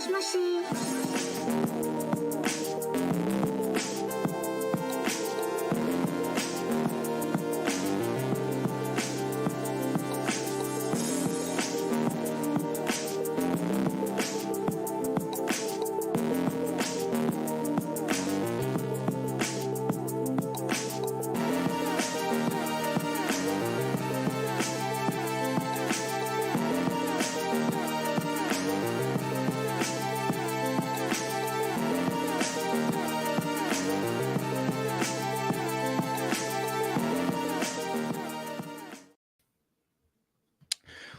しもし。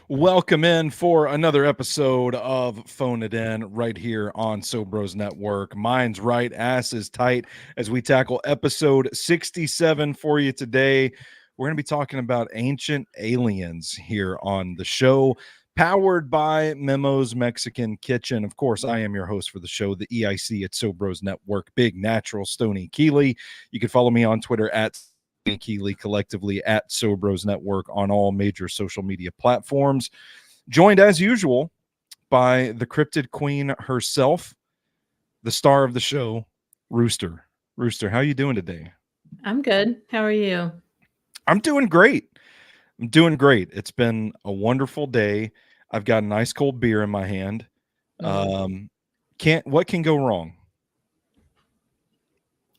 Welcome in for another episode of Phone It In right here on Sobros Network. Mine's right, ass is tight as we tackle episode 67 for you today. We're going to be talking about ancient aliens here on the show, powered by Memo's Mexican Kitchen. Of course, I am your host for the show, the EIC at Sobros Network, Big Natural Stoney Keeley. You can follow me on Twitter at Keeley, collectively at Sobros Network on all major social media platforms. Joined as usual by the cryptid queen herself, the star of the show, Rooster. Rooster, how you doing today? I'm good. How are you? I'm doing great. It's been a wonderful day. I've got a nice cold beer in my hand. What can go wrong?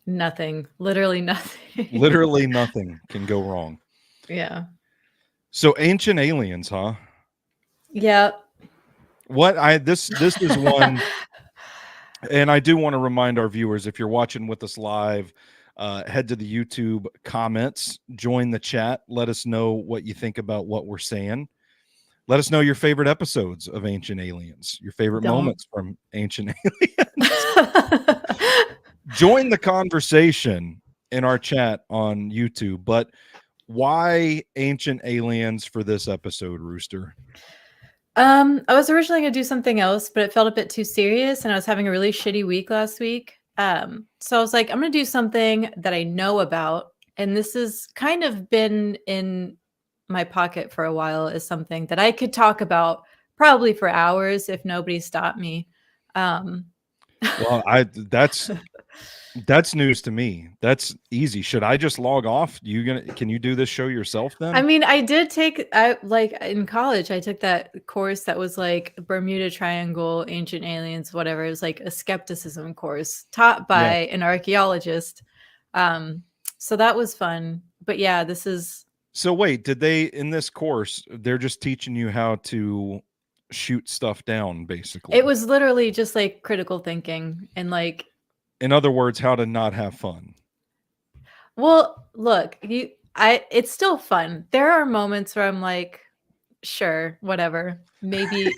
Nothing. Literally nothing. Literally nothing can go wrong. Yeah. So ancient aliens, huh? Yeah. This is one, and I do want to remind our viewers, if you're watching with us live, head to the YouTube comments, join the chat, let us know what you think about what we're saying. Let us know your favorite episodes of Ancient Aliens, your favorite moments from Ancient Aliens. Join the conversation in our chat on YouTube. But why Ancient Aliens for this episode, Rooster? I was originally going to do something else, but it felt a bit too serious, and I was having a really shitty week last week. So I was like, I'm going to do something that I know about, and this has kind of been in my pocket for a while as something that I could talk about probably for hours if nobody stopped me. Well, that's news to me. That's easy. Should I just log off? Can you do this show yourself then? I mean, I in college, I took that course that was like Bermuda Triangle, Ancient Aliens, whatever. It was like a skepticism course taught by an archaeologist. So that was fun. But yeah, this is. So wait, did they, in this course, they're just teaching you how to shoot stuff down, basically? It was literally just like critical thinking and like. In other words, how to not have fun. Well, look, it's still fun. There are moments where I'm like, sure, whatever, maybe.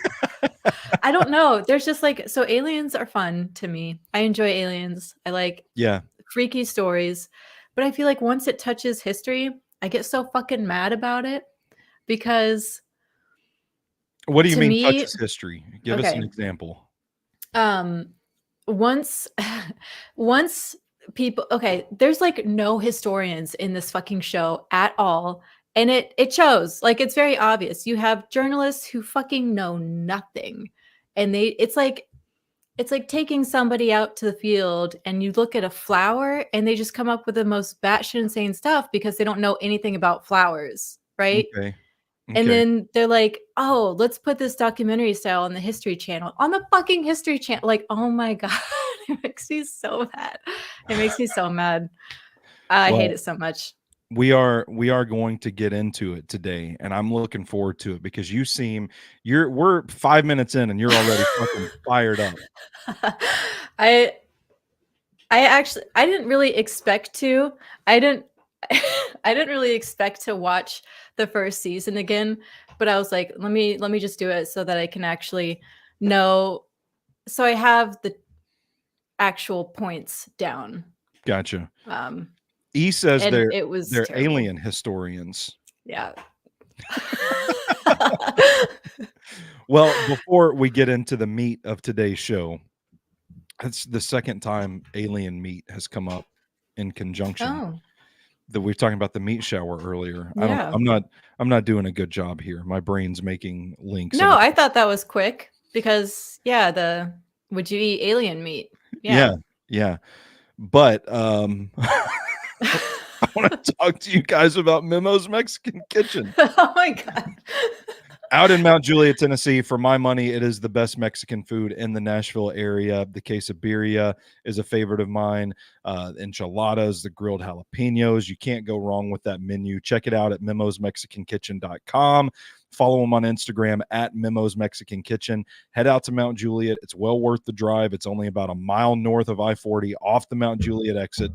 I don't know. There's just like, so aliens are fun to me. I enjoy aliens. I like freaky stories. But I feel like once it touches history, I get so fucking mad about it because. What do you mean touches history? Give us an example. Once people, there's like no historians in this fucking show at all. And it shows, like, it's very obvious. You have journalists who fucking know nothing. And it's like taking somebody out to the field and you look at a flower and they just come up with the most batshit insane stuff because they don't know anything about flowers. Right. Okay. And then they're like, oh, let's put this documentary style on the History Channel, on the fucking History Channel. Like, oh my God, it makes me so mad. It makes me so mad. I hate it so much. We are going to get into it today, and I'm looking forward to it because we're 5 minutes in and you're already fucking fired up. I didn't really expect to. I didn't really expect to watch the first season again, but I was like, let me just do it so that I can actually know. So I have the actual points down. Gotcha. E says they're terrible. alien historians. Yeah. Well, before we get into the meat of today's show, it's the second time alien meat has come up in conjunction. Oh. That we were talking about the meat shower earlier. Yeah. I'm not doing a good job here. My brain's making links. No, I thought that was quick because the Would you eat alien meat? Yeah, Yeah. yeah. But I want to talk to you guys about Memo's Mexican Kitchen. Oh my God. Out in Mount Juliet, Tennessee, for my money, it is the best Mexican food in the Nashville area. The quesadilla is a favorite of mine. Enchiladas, the grilled jalapenos. You can't go wrong with that menu. Check it out at memosmexicankitchen.com. Follow them on Instagram at Memo's Mexican Kitchen. Head out to Mount Juliet. It's well worth the drive. It's only about a mile north of I-40 off the Mount Juliet exit.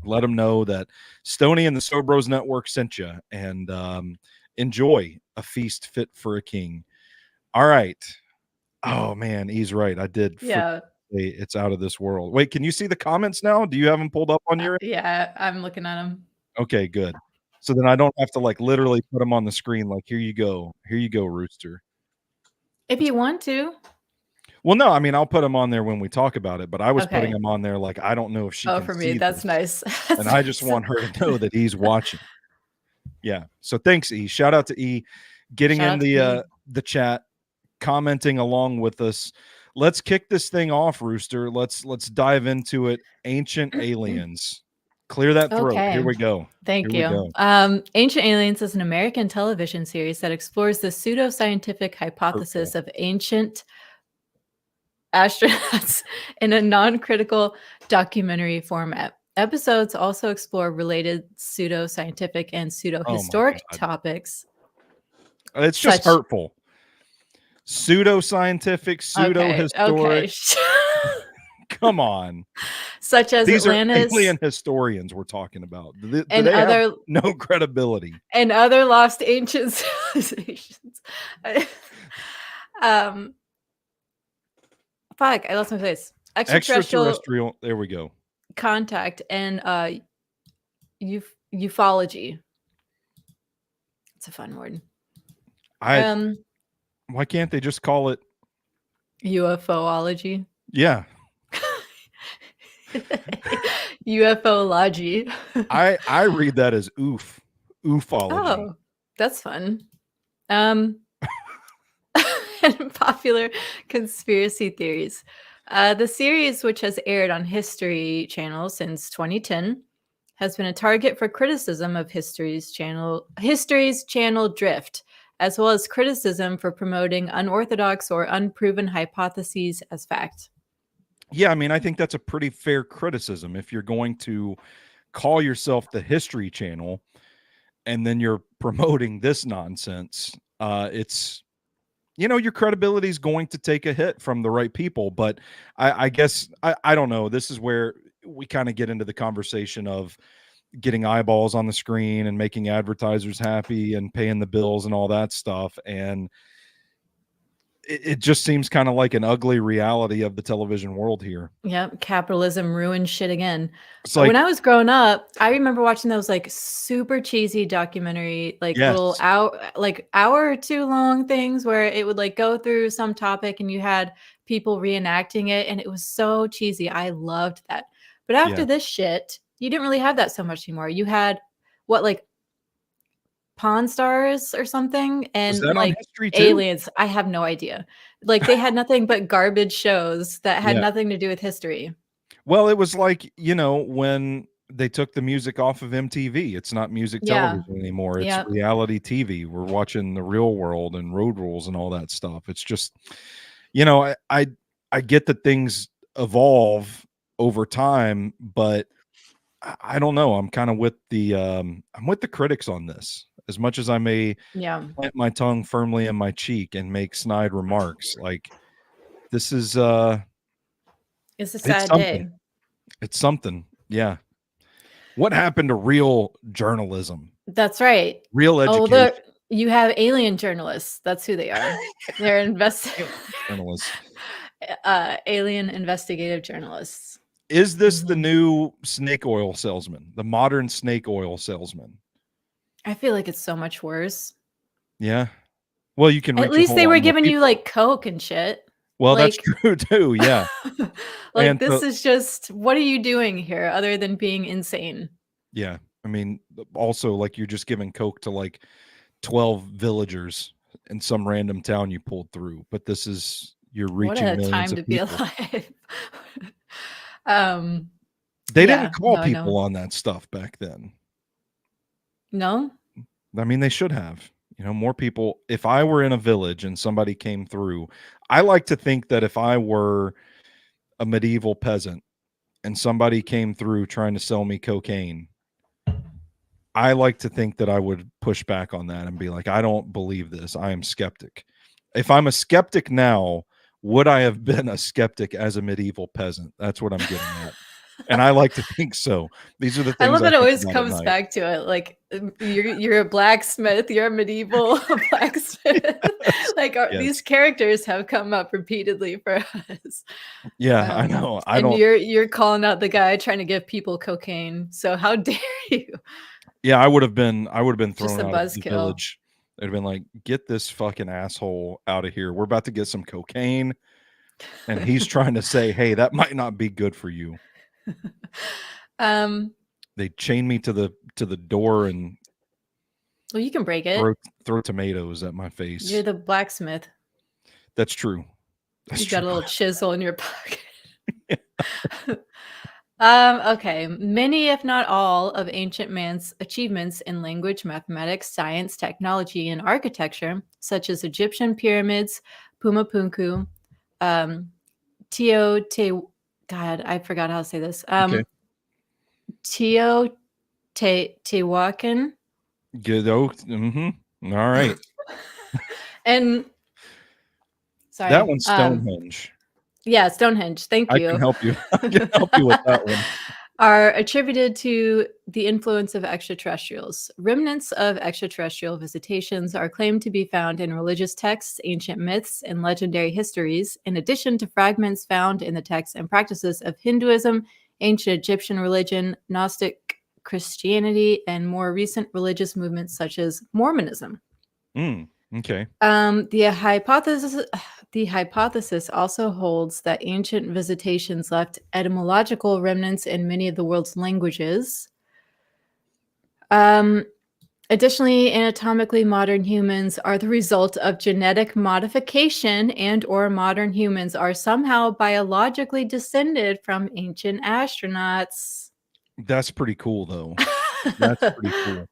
Let them know that Stoney and the Sobros Network sent you, and enjoy a feast fit for a king. All right. Oh man, he's right. I did Yeah. say it's out of this world. Wait, can you see the comments now? Do you have them pulled up on your? Yeah, I'm looking at them. Okay, good. So then I don't have to like literally put them on the screen. Like, here you go, Rooster. If you want to. Well, no, I mean I'll put them on there when we talk about it, but I was putting Okay. them on there like I don't know if she Oh, can for me, see that's this, nice. and I just want her to know that he's watching. Yeah. So thanks, E. Shout out to E, getting Shout in out to E. the chat, commenting along with us. Let's kick this thing off, Rooster. Let's dive into it. Ancient Aliens. Clear that throat. Here Okay. we go. Thank Here we you. go. Ancient Aliens is an American television series that explores the pseudoscientific hypothesis Hurtful. of ancient astronauts in a non-critical documentary format. Episodes also explore related pseudoscientific and pseudo-historic God. topics. It's just hurtful. Pseudoscientific, pseudo-historic. Okay. Come on. Such as These Atlantis are alien historians we're talking about. Do and they other have no credibility? and other lost ancient civilizations. Fuck, I lost my place. Extraterrestrial. There we go. Contact and ufology. It's a fun word. Why can't they just call it UFOlogy? Yeah. UFOlogy. I read that as oofology. Oh, that's fun. And popular conspiracy theories. The series, which has aired on History Channel since 2010, has been a target for criticism of History's Channel drift, as well as criticism for promoting unorthodox or unproven hypotheses as fact. Yeah, I mean, I think that's a pretty fair criticism. If you're going to call yourself the History Channel and then you're promoting this nonsense, it's, your credibility is going to take a hit from the right people. But I guess, I don't know. This is where we kind of get into the conversation of getting eyeballs on the screen and making advertisers happy and paying the bills and all that stuff. And it just seems kind of like an ugly reality of the television world here. Yep, capitalism ruined shit again. It's like, when I was growing up, I remember watching those like super cheesy documentary, like little hour or two long things where it would like go through some topic and you had people reenacting it, and it was so cheesy. I loved that. But after this shit, you didn't really have that so much anymore. You had like Pawn Stars or something, and like aliens. I have no idea. Like they had nothing but garbage shows that had nothing to do with history. Well, it was like, when they took the music off of MTV, it's not music television anymore. It's reality TV. We're watching The Real World and Road Rules and all that stuff. It's just, I get that things evolve over time, but I don't know. I'm kind of with I'm with the critics on this. As much as I may plant my tongue firmly in my cheek and make snide remarks, like this is it's a sad day. It's something. Yeah. What happened to real journalism? That's right. Real education. You have alien journalists. That's who they are. They're investigative journalists. Alien investigative journalists. Is this the new snake oil salesman? The modern snake oil salesman? I feel like it's so much worse. Yeah. Well, you can at least they were giving you like Coke and shit. Well, that's true too. Yeah. Like this is just, what are you doing here other than being insane? Yeah. I mean, also like you're just giving Coke to like 12 villagers in some random town you pulled through, but this is you're What reaching a millions time of to be people. alive. um, They didn't yeah, call no, people on that stuff back then. no. I mean, they should have. You know, more people. If I were in a village and somebody came through, I like to think that if I were a medieval peasant and somebody came through trying to sell me cocaine, I like to think that I would push back on that and be like, I don't believe this. I am skeptic. If I'm a skeptic now, would I have been a skeptic as a medieval peasant? That's what I'm getting at. And I like to think so. These are the I things love I that it think always about at comes night. back to it. Like you're a blacksmith, you're a medieval blacksmith. Like these Yes. characters have come up repeatedly for us. Yeah, I know. I And don't. you're calling out the guy trying to give people cocaine. So how dare you? Yeah, I would have been Just thrown a out of the buzzkill. village. It'd have been like, get this fucking asshole out of here. We're about to get some cocaine. And he's trying to say, hey, that might not be good for you. um, They chain me to the door and well, you can break it. throw tomatoes at my You're face. the blacksmith. That's true. That's You've got true. a little chisel in your pocket. Okay. Many, if not all, of ancient man's achievements in language, mathematics, science, technology, and architecture, such as Egyptian pyramids, Pumapunku, um, God, I forgot how to say this. Okay. Teotihuacan. Good. Mm-hmm. All right. And That sorry. one's Stonehenge. Yeah, Stonehenge. Thank I can you. help you. I can help you with that one. Are attributed to the influence of extraterrestrials. Remnants of extraterrestrial visitations are claimed to be found in religious texts, ancient myths, and legendary histories, in addition to fragments found in the texts and practices of Hinduism, ancient Egyptian religion, Gnostic Christianity, and more recent religious movements such as Mormonism. Okay. The hypothesis also holds that ancient visitations left etymological remnants in many of the world's languages. Additionally, anatomically modern humans are the result of genetic modification, and or modern humans are somehow biologically descended from ancient astronauts. That's pretty cool, though. That's pretty cool.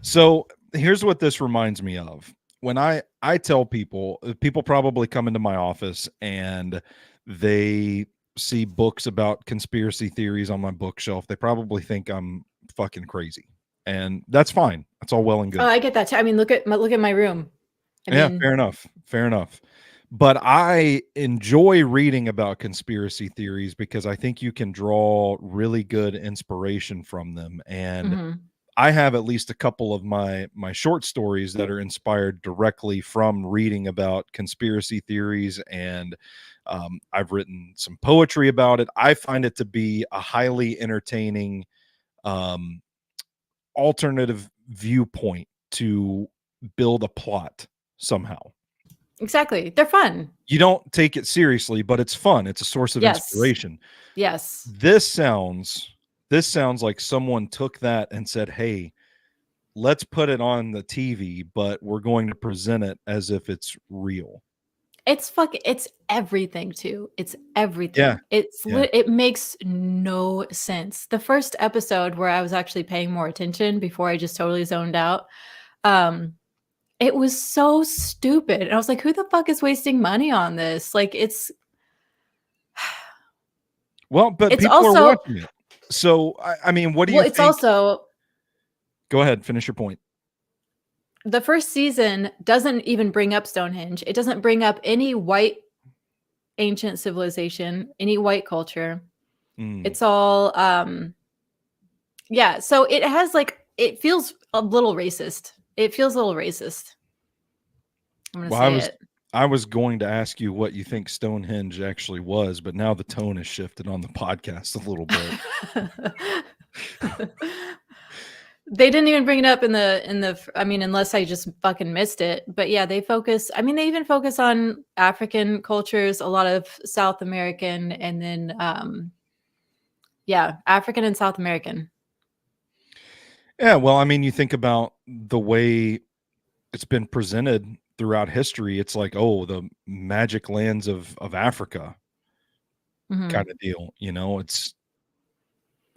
So here's what this reminds me of. When I tell people, people probably come into my office and they see books about conspiracy theories on my bookshelf. They probably think I'm fucking crazy, and that's fine. That's all well and good. Oh, I get that too. I mean, look at my room. Yeah, fair enough. Fair enough. But I enjoy reading about conspiracy theories because I think you can draw really good inspiration from them. And I have at least a couple of my short stories that are inspired directly from reading about conspiracy theories, and I've written some poetry about it. I find it to be a highly entertaining alternative viewpoint to build a plot somehow. Exactly. They're fun. You don't take it seriously, but it's fun. It's a source of inspiration. Yes. This sounds like someone took that and said, hey, let's put it on the TV, but we're going to present it as if it's real. It's everything too. It's everything. Yeah. It makes no sense. The first episode where I was actually paying more attention before I just totally zoned out, it was so stupid. And I was like, who the fuck is wasting money on this? Like it's well, but it's people also, are watching it. So I mean, what do you think? Also, go ahead, finish your point. The first season doesn't even bring up Stonehenge. It doesn't bring up any white ancient civilization, any white culture. It's all yeah, so it has it feels a little racist. It feels a little racist. I'm going to say it. I was going to ask you what you think Stonehenge actually was, but now the tone has shifted on the podcast a little bit. They didn't even bring it up in the I mean, unless I just fucking missed it. But yeah, they even focus on African cultures, a lot of South American, and then African and South American. Yeah, well, I mean, you think about the way it's been presented throughout history, it's like, oh, the magic lands of Africa kind of deal. You know, it's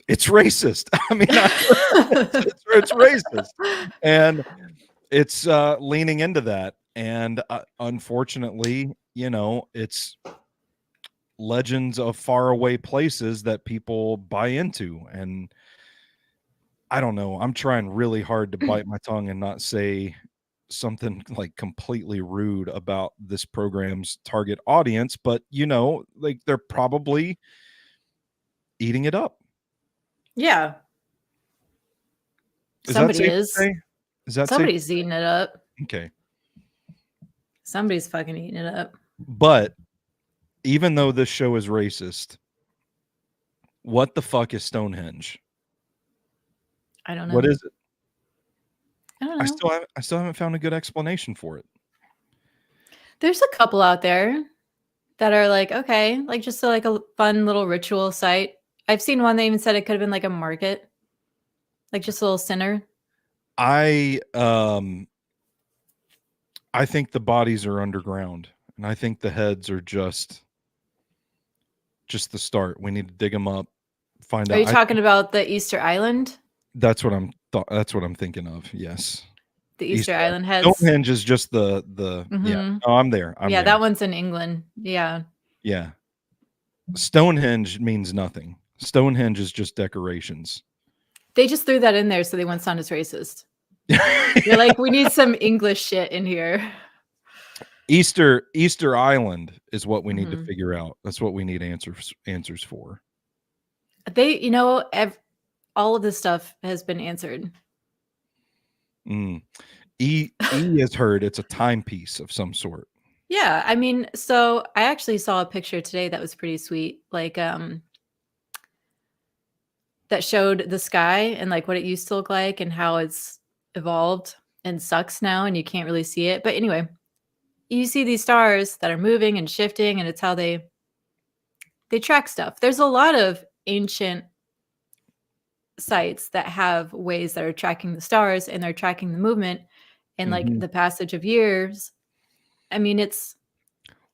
racist. I mean, it's racist, and it's leaning into that. And unfortunately, you know, it's legends of faraway places that people buy into. And I don't know. I'm trying really hard to bite my tongue and not say something like completely rude about this program's target audience, but you know, like they're probably eating it up. Yeah. Is that Somebody safe to is. say? Is that safe? Somebody's eating it up. Okay. Somebody's fucking eating it up. But even though this show is racist, what the fuck is Stonehenge? I don't know. What is it? I don't know. I still haven't found a good explanation for it. There's a couple out there that are like, okay, like just like a fun little ritual site. I've seen one that even said it could have been like a market, like just a little center. I think the bodies are underground, and I think the heads are just the start. We need to dig them up, find Are out. you talking about the Easter Island? That's what I'm thinking of. Yes. The Easter Island heads. Stonehenge is just the yeah. No, I'm there. Yeah, that one's in England. Yeah. Yeah. Stonehenge means nothing. Stonehenge is just decorations. They just threw that in there so they wouldn't sound as racist. You're like, we need some English shit in here. Easter Island is what we need to figure out. That's what we need answers for. They, you know, all of this stuff has been answered. E has heard it's a timepiece of some sort. Yeah, I mean, so I actually saw a picture today that was pretty sweet, like that showed the sky and like what it used to look like and how it's evolved and sucks now and you can't really see it. But anyway, you see these stars that are moving and shifting, and it's how they track stuff. There's a lot of ancient sites that have ways that are tracking the stars and they're tracking the movement and like the passage of years. I mean, it's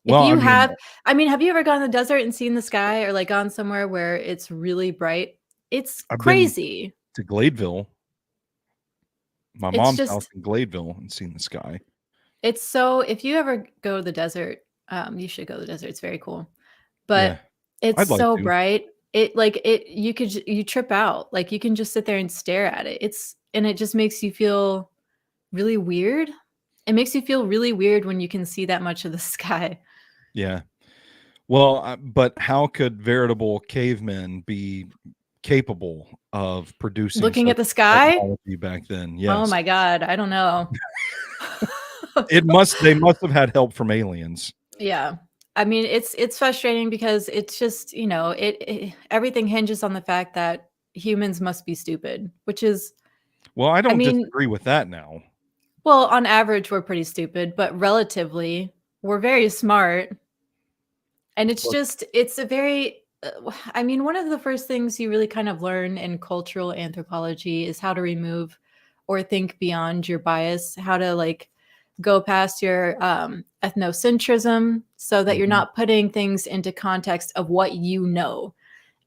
have you ever gone to the desert and seen the sky, or like gone somewhere where it's really bright? It's crazy. To Gladeville. My mom's house in Gladeville, and seen the sky. It's so, if you ever go to the desert, you should go to the desert. It's very cool. But it's so bright. You trip out. Like you can just sit there and stare at it. And it just makes you feel really weird. It makes you feel really weird when you can see that much of the sky. Yeah. Well, but how could veritable cavemen be capable of producing looking at the sky back then? Yes. Oh my God. I don't know. They must have had help from aliens. Yeah. I mean, it's frustrating because it's just, you know, everything hinges on the fact that humans must be stupid, which is, well, I don't disagree with that now. Well, on average, we're pretty stupid, but relatively, we're very smart. And it's a very, I mean, one of the first things you really kind of learn in cultural anthropology is how to remove or think beyond your bias, how to like go past your ethnocentrism so that you're not putting things into context of what you know.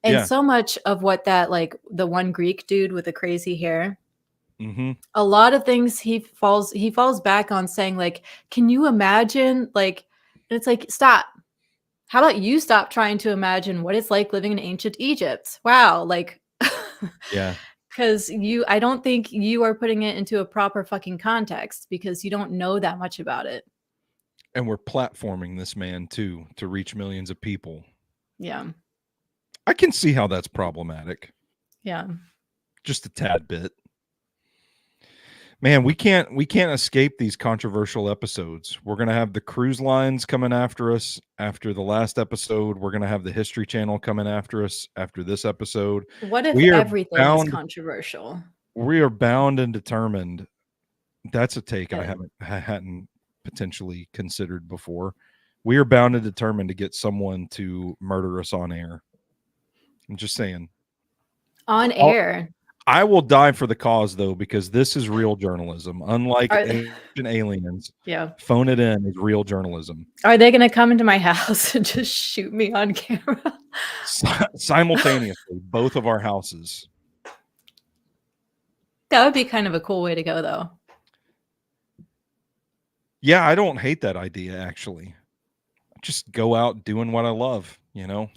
And so much of what that, like the one Greek dude with the crazy hair, a lot of things he falls back on saying like, can you imagine, like, and it's like, stop. How about you stop trying to imagine what it's like living in ancient Egypt? Wow. Like, yeah. Because I don't think you are putting it into a proper fucking context because you don't know that much about it. And we're platforming this man too to reach millions of people. Yeah. I can see how that's problematic. Yeah. Just a tad bit. Man, we can't escape these controversial episodes. We're going to have the cruise lines coming after us after the last episode. We're going to have the History Channel coming after us after this episode. What if everything is controversial? We are bound and determined. That's a take I hadn't potentially considered before. We are bound and determined to get someone to murder us on air. I'm just saying. On air. I will die for the cause though, because this is real journalism. Unlike Are Ancient Aliens, yeah. Phone It In is real journalism. Are they gonna come into my house and just shoot me on camera? Simultaneously, both of our houses. That would be kind of a cool way to go, though. Yeah, I don't hate that idea actually. Just go out doing what I love, you know,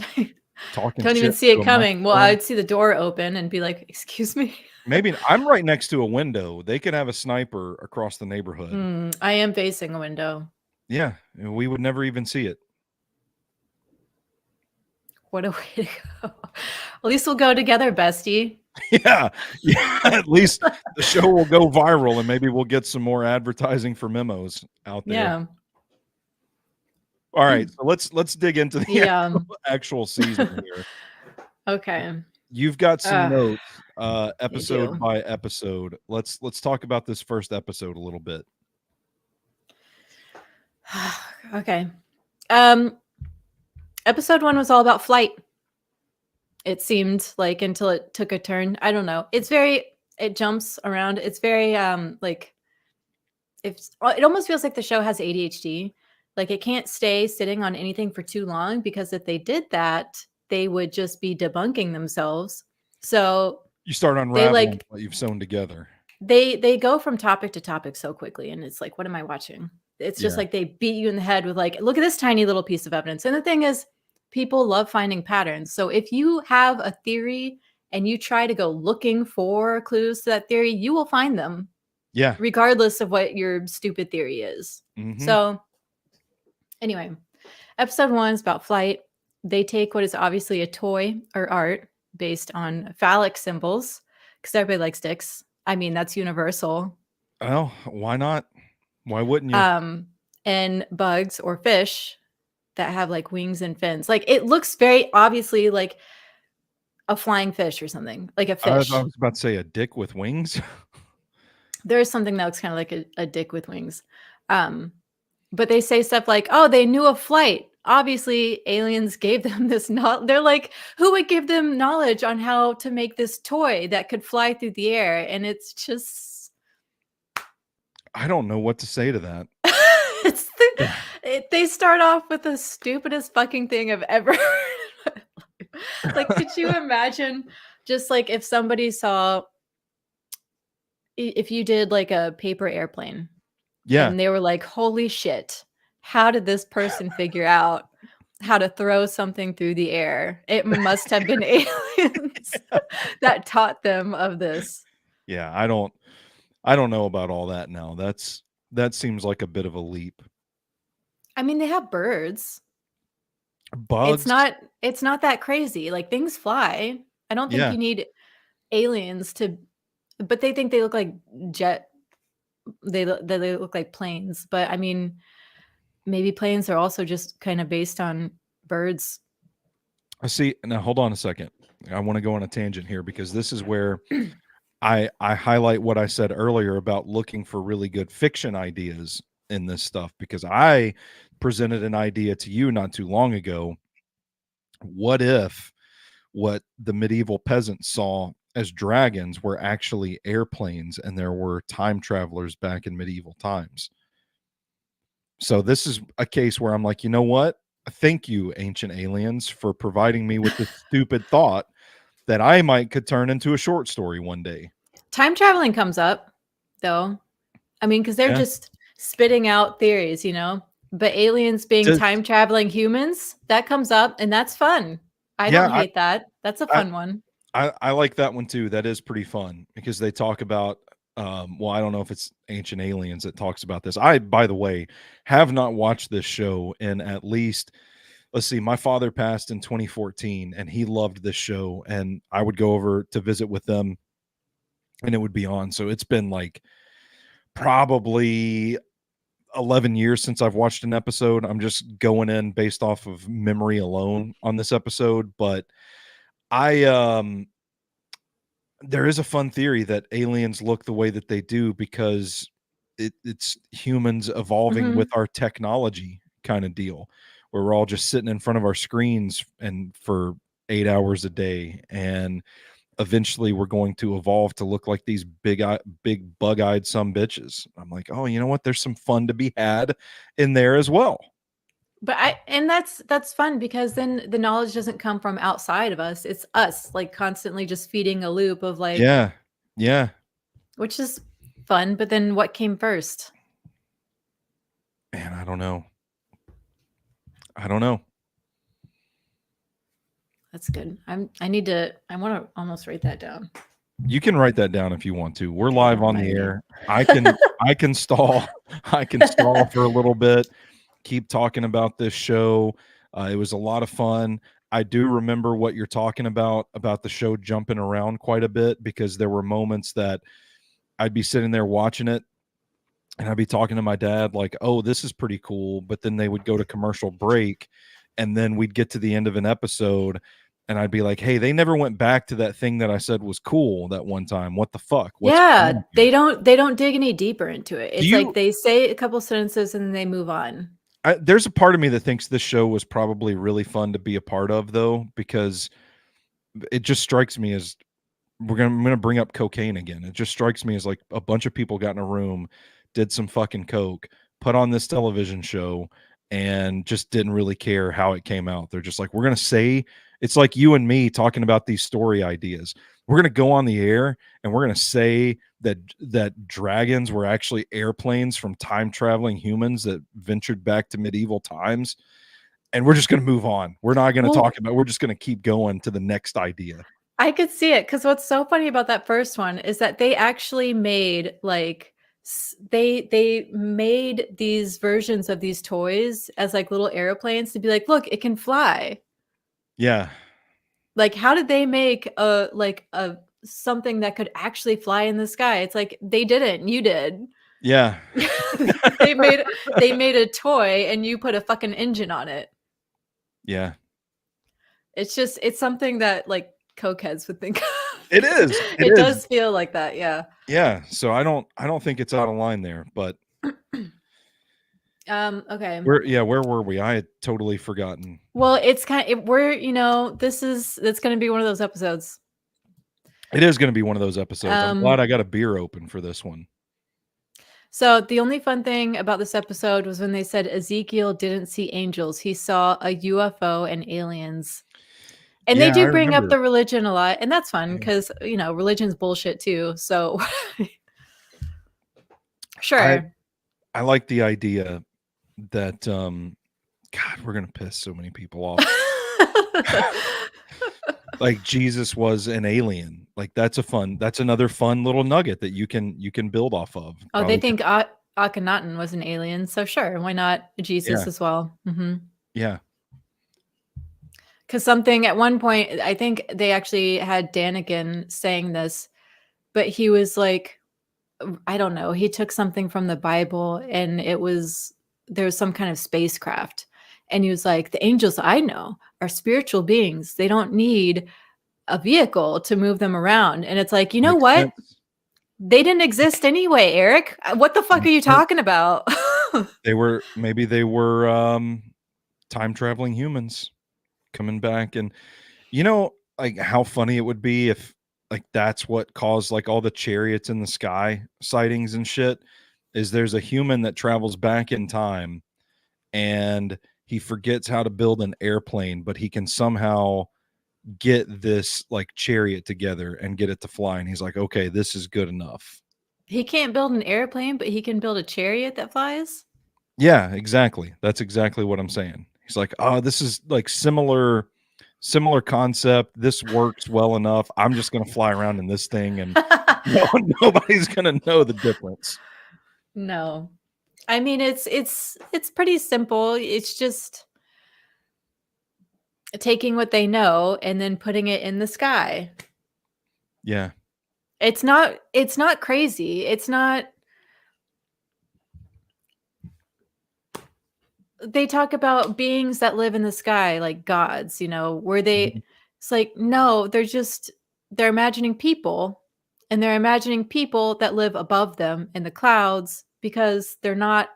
talking Don't even shit see to it a coming. Well, microphone. I'd see the door open and be like, "Excuse me." Maybe I'm right next to a window. They could have a sniper across the neighborhood. I am facing a window. Yeah, and we would never even see it. What a way to go. At least we'll go together, bestie. Yeah, yeah. At least the show will go viral, and maybe we'll get some more advertising for memos out there. Yeah. All right, so let's dig into the Yeah. actual season here. Okay. You've got some Uh, notes, I episode do. by episode. Let's talk about this first episode a little bit. Okay. Episode 1 was all about flight. It seemed like until it took a turn. I don't know. It jumps around. It's very like it almost feels like the show has ADHD. Like it can't stay sitting on anything for too long because if they did that, they would just be debunking themselves. So You start they unraveling what you've sewn together. they go from topic to topic so quickly and it's like, what am I watching? It's just Yeah. like they beat you in the head with like, look at this tiny little piece of evidence. And the thing is, people love finding patterns. So if you have a theory and you try to go looking for clues to that theory, you will find them. Yeah. Regardless of what your stupid theory is. Mhm. So anyway, episode 1 is about flight. They take what is obviously a toy or art based on phallic symbols because everybody likes dicks. I mean, that's universal. Well, why not? Why wouldn't you? And bugs or fish that have like wings and fins. Like it looks very obviously like a flying fish or something, like a I fish. was about to say a dick with wings. There's something that looks kind of like a dick with wings. But they say stuff like, oh, they knew of flight. Obviously, aliens gave them this knowledge. They're like, who would give them knowledge on how to make this toy that could fly through the air? And it's just, I don't know what to say to that. it's they start off with the stupidest fucking thing I've ever heard. Like, could you imagine just like if somebody saw, if you did like a paper airplane? Yeah. And they were like, holy shit, how did this person figure out how to throw something through the air? It must have been aliens that taught them of this. Yeah, I don't know about all that now. That seems like a bit of a leap. I mean, they have birds. Bugs? It's not that crazy. Like things fly. I don't think Yeah. you need aliens to, but they think they look like they look like planes. But I mean, maybe planes are also just kind of based on birds. I see. Now hold on a second. I want to go on a tangent here because this is where I highlight what I said earlier about looking for really good fiction ideas in this stuff, because I presented an idea to you not too long ago. What if what the medieval peasants saw as dragons were actually airplanes and there were time travelers back in medieval times? So this is a case where I'm like, you know what? Thank you, ancient aliens, for providing me with this stupid thought that I might could turn into a short story one day. Time traveling comes up, though. I mean, because they're Yeah. just spitting out theories, you know? But aliens being Just- time traveling humans, that comes up, and that's fun. I don't hate that. That's a fun one. I like that one too. That is pretty fun because they talk about well, I don't know if it's Ancient Aliens that talks about this. I, by the way, have not watched this show in at least, let's see, my father passed in 2014 and he loved this show, and I would go over to visit with them and it would be on. So it's been like probably 11 years since I've watched an episode. I'm just going in based off of memory alone on this episode, but there is a fun theory that aliens look the way that they do because it's humans evolving with our technology kind of deal, where we're all just sitting in front of our screens and for 8 hours a day. And eventually we're going to evolve to look like these big bug-eyed bitches. I'm like, oh, you know what? There's some fun to be had in there as well. But that's fun because then the knowledge doesn't come from outside of us. It's us like constantly just feeding a loop of like, Yeah. which is fun. But then what came first? Man, I don't know. That's good. I want to almost write that down. You can write that down if you want to. We're Okay, live I'm on the writing. air. I can stall. I can stall for a little bit. Keep talking about this show. It was a lot of fun. I do remember what you're talking about the show jumping around quite a bit, because there were moments that I'd be sitting there watching it and I'd be talking to my dad like, oh, this is pretty cool. But then they would go to commercial break and then we'd get to the end of an episode and I'd be like, hey, they never went back to that thing that I said was cool that one time. What the fuck? What's Yeah, they don't dig any deeper into it. It's like you they say a couple sentences and then they move on. there's a part of me that thinks this show was probably really fun to be a part of, though, because it just strikes me as I'm gonna bring up cocaine again. It just strikes me as like a bunch of people got in a room, did some fucking coke, put on this television show, and just didn't really care how it came out. They're just like, we're gonna say, it's like you and me talking about these story ideas. We're gonna go on the air and we're gonna say that dragons were actually airplanes from time traveling humans that ventured back to medieval times. And we're just going to move on. We're not going to talk about, we're just going to keep going to the next idea. I could see it because what's so funny about that first one is that they actually made like they made these versions of these toys as like little airplanes to be like, look, it can fly. Yeah. Like, how did they make a something that could actually fly in the sky? It's like they didn't, you did. Yeah. they made a toy and you put a fucking engine on it. Yeah. It's something that like cokeheads would think of. It is. It does feel like that, yeah. Yeah. So I don't think it's out of line there, but okay. Where were we? I had totally forgotten. Well, it's it's going to be one of those episodes. It is going to be one of those episodes. I'm glad I got a beer open for this one. So the only fun thing about this episode was when they said Ezekiel didn't see angels. He saw a UFO and aliens. And they do bring up the religion a lot. And that's fun because, religion's bullshit too. So sure. I like the idea that, God, we're going to piss so many people off. Like Jesus was an alien. Like that's another fun little nugget that you can build off of. Oh, they think Akhenaten was an alien. So sure. Why not Jesus as well? Mm-hmm. Yeah. Because something at one point, I think they actually had Daniken saying this, but he was like, I don't know. He took something from the Bible and there was some kind of spacecraft. And he was like, the angels I know are spiritual beings. They don't need a vehicle to move them around. And it's like, you know what? Sense. They didn't exist anyway, Eric. What the fuck are you talking about? they were time traveling humans coming back. And like how funny it would be if like that's what caused like all the chariots in the sky sightings and shit, is there's a human that travels back in time and he forgets how to build an airplane, but he can somehow get this like chariot together and get it to fly. And he's like, okay, this is good enough. He can't build an airplane, but he can build a chariot that flies. Yeah, exactly. That's exactly what I'm saying. He's like, oh, this is like similar concept. This works well enough. I'm just going to fly around in this thing and nobody's going to know the difference. No. I mean, it's pretty simple. It's just taking what they know and then putting it in the sky. Yeah. It's not crazy. It's not. They talk about beings that live in the sky, like gods, where they, it's like, no, they're imagining people, and they're imagining people that live above them in the clouds because they're not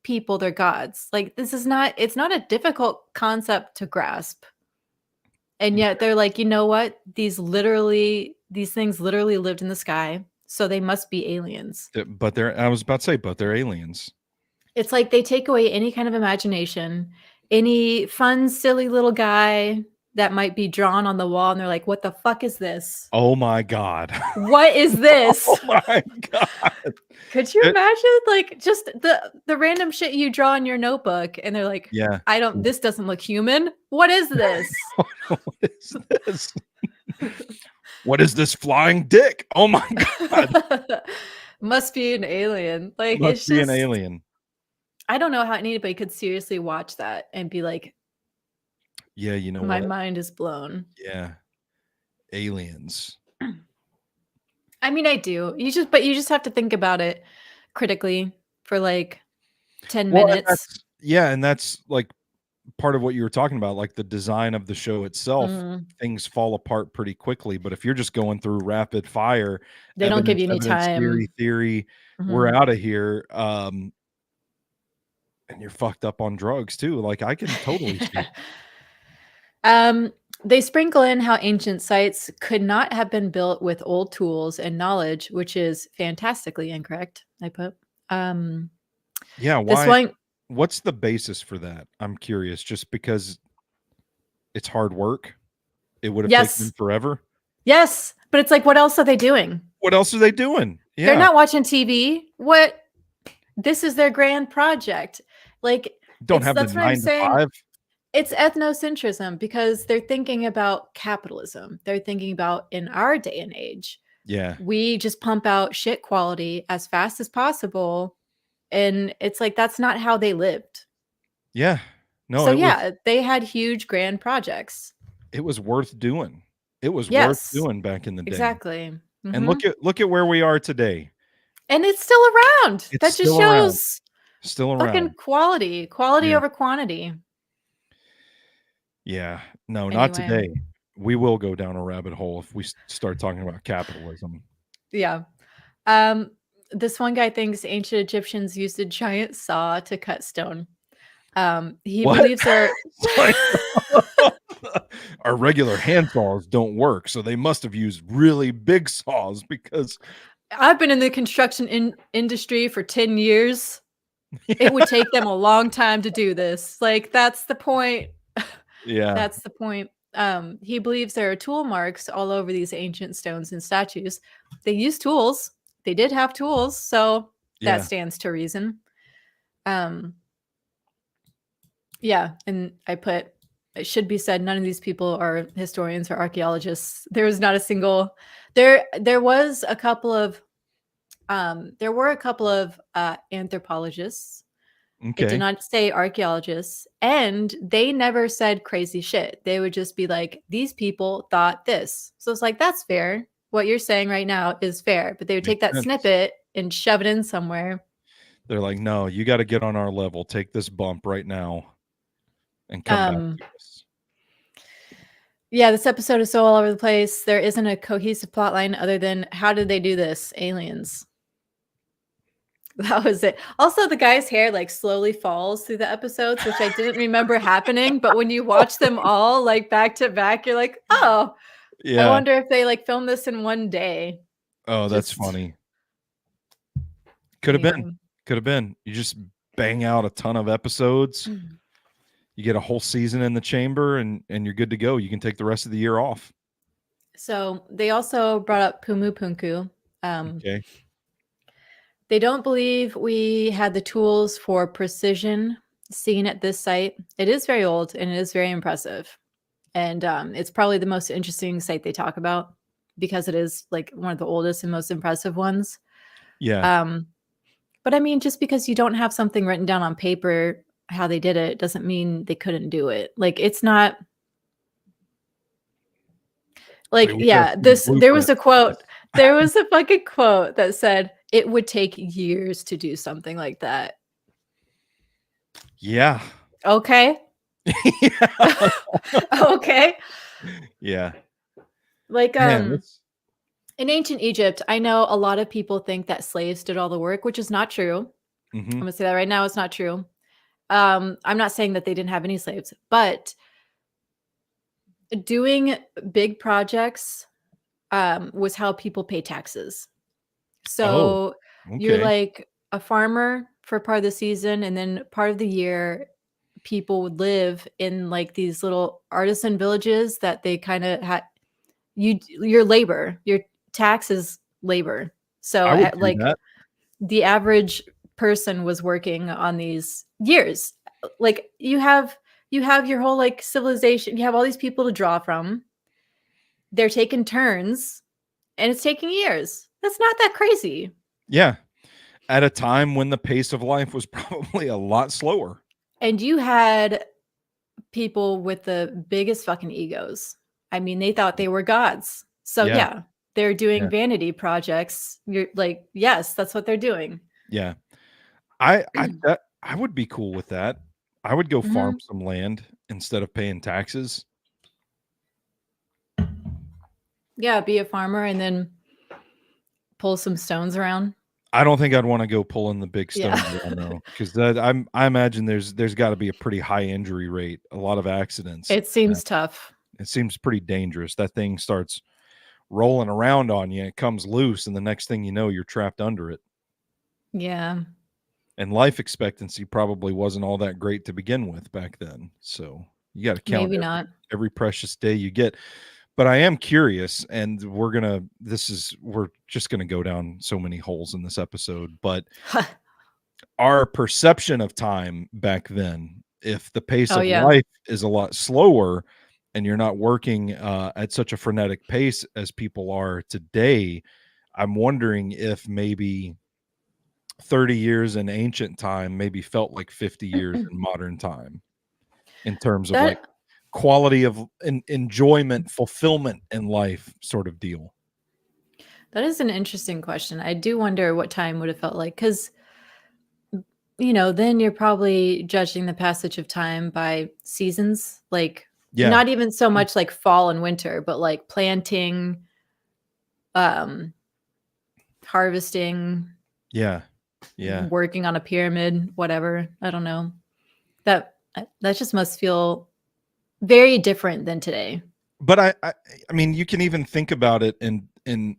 people, they're gods. Like it's not a difficult concept to grasp. And yet they're like, you know what? These things literally lived in the sky, so they must be aliens. But I was about to say, but they're aliens. It's like they take away any kind of imagination, any fun, silly little guy that might be drawn on the wall, and they're like, what the fuck is this? Oh my God. What is this? Oh my God. Could you imagine, like, just the random shit you draw in your notebook, and they're like, Yeah. this doesn't look human. What is this? What is this? What is this flying dick? Oh my God. Must be an alien. Like, Must it's be just an alien. I don't know how anybody could seriously watch that and be like, Yeah, you know my what? mind is blown. Yeah. Aliens. I mean, I do. But you just have to think about it critically for like 10 Well, minutes. and that's like part of what you were talking about, like the design of the show itself. Things fall apart pretty quickly, but if you're just going through rapid fire, They don't give you any evidence, time. theory, we're out of here. And you're fucked up on drugs too. Like I can totally see. They sprinkle in how ancient sites could not have been built with old tools and knowledge, which is fantastically incorrect. I put. Yeah, This why? one, What's the basis for that? I'm curious. Just because it's hard work, it would have taken them forever. Yes, but it's like, what else are they doing? What else are they doing? Yeah, they're not watching TV. This is their grand project. Like, don't have the that's what I'm 9 to saying. 5. It's ethnocentrism because they're thinking about capitalism. They're thinking about in our day and age. Yeah. We just pump out shit quality as fast as possible. And it's like, that's not how they lived. Yeah. No, So they had huge grand projects. It was worth doing. It was worth Yes, doing back in the day. exactly. And look at where we are today. And it's still around. It's That just still around. shows Still fucking around. quality Yeah. over quantity. Yeah. No, not today. We will go down a rabbit hole if we start talking about capitalism. Yeah. This one guy thinks ancient Egyptians used a giant saw to cut stone. He believes our regular hand saws don't work, so they must have used really big saws because I've been in the construction industry for 10 years. Yeah. It would take them a long time to do this. Like, that's the point. Yeah. That's the point. He believes there are tool marks all over these ancient stones and statues. They use tools. They did have tools, so that stands to reason. Yeah, and I put, it should be said, none of these people are historians or archaeologists. There was not a single. There were a couple of anthropologists. Okay. It did not say archaeologists, and they never said crazy shit. They would just be like, these people thought this. So it's like, that's fair. What you're saying right now is fair. But they would take that snippet and shove it in somewhere. They're like, no, you got to get on our level. Take this bump right now and come back to us. Yeah, this episode is so all over the place. There isn't a cohesive plot line other than, how did they do this? Aliens. That was it. Also, the guy's hair like slowly falls through the episodes, which I didn't remember happening. But when you watch them all like back to back, you're like, oh, yeah. I wonder if they like filmed this in one day. Oh, that's funny. Could have been. Could have been. You just bang out a ton of episodes. You get a whole season in the chamber and you're good to go. You can take the rest of the year off. So they also brought up Pumu Punku. Okay. They don't believe we had the tools for precision seen at this site. It is very old and it is very impressive. And it's probably the most interesting site they talk about because it is like one of the oldest and most impressive ones. Yeah. But I mean, just because you don't have something written down on paper how they did it doesn't mean they couldn't do it. Like, it's not like, yeah, there was a quote. There was a fucking quote that said it would take years to do something like that. Yeah. Okay. Yeah. Okay. Yeah. Like, in ancient Egypt, I know a lot of people think that slaves did all the work, which is not true. I'm gonna say that right now. It's not true. I'm not saying that they didn't have any slaves, but doing big projects was how people pay taxes. Oh, So you're okay. like a farmer for part of the season, and then part of the year, people would live in like these little artisan villages that they kind of had. Your labor, your tax is labor. So I would at do like that. the average person was working on these years. Like you have your whole like civilization. You have all these people to draw from. They're taking turns, and it's taking years. That's not that crazy. Yeah. At a time when the pace of life was probably a lot slower. And you had people with the biggest fucking egos. I mean, they thought they were gods. So Yeah. yeah, they're doing Yeah. vanity projects. You're like, yes, that's what they're doing. Yeah. I would be cool with that. I would go farm Mhm. some land instead of paying taxes. Yeah, be a farmer and then pull some stones around. I don't think I'd wanna go pulling the big Yeah. stones around though, because I imagine there's gotta be a pretty high injury rate, a lot of accidents. It seems tough. It seems pretty dangerous. That thing starts rolling around on you, it comes loose, and the next thing you know, you're trapped under it. Yeah. And life expectancy probably wasn't all that great to begin with back then. So you got to count Maybe not. every precious day you get. But I am curious, and we're just gonna go down so many holes in this episode. But our perception of time back then, if the pace Oh of yeah. life is a lot slower, and you're not working at such a frenetic pace as people are today, I'm wondering if maybe 30 years in ancient time maybe felt like 50 years in modern time in terms of like That quality of enjoyment, fulfillment in life sort of deal. that is an interesting question. I do wonder what time would have felt like, cuz you know, then you're probably judging the passage of time by seasons, like Yeah. not even so much like fall and winter, but like planting, um, harvesting, Yeah. Yeah. working on a pyramid, whatever. I don't know. That just must feel very different than today. But I mean, you can even think about it in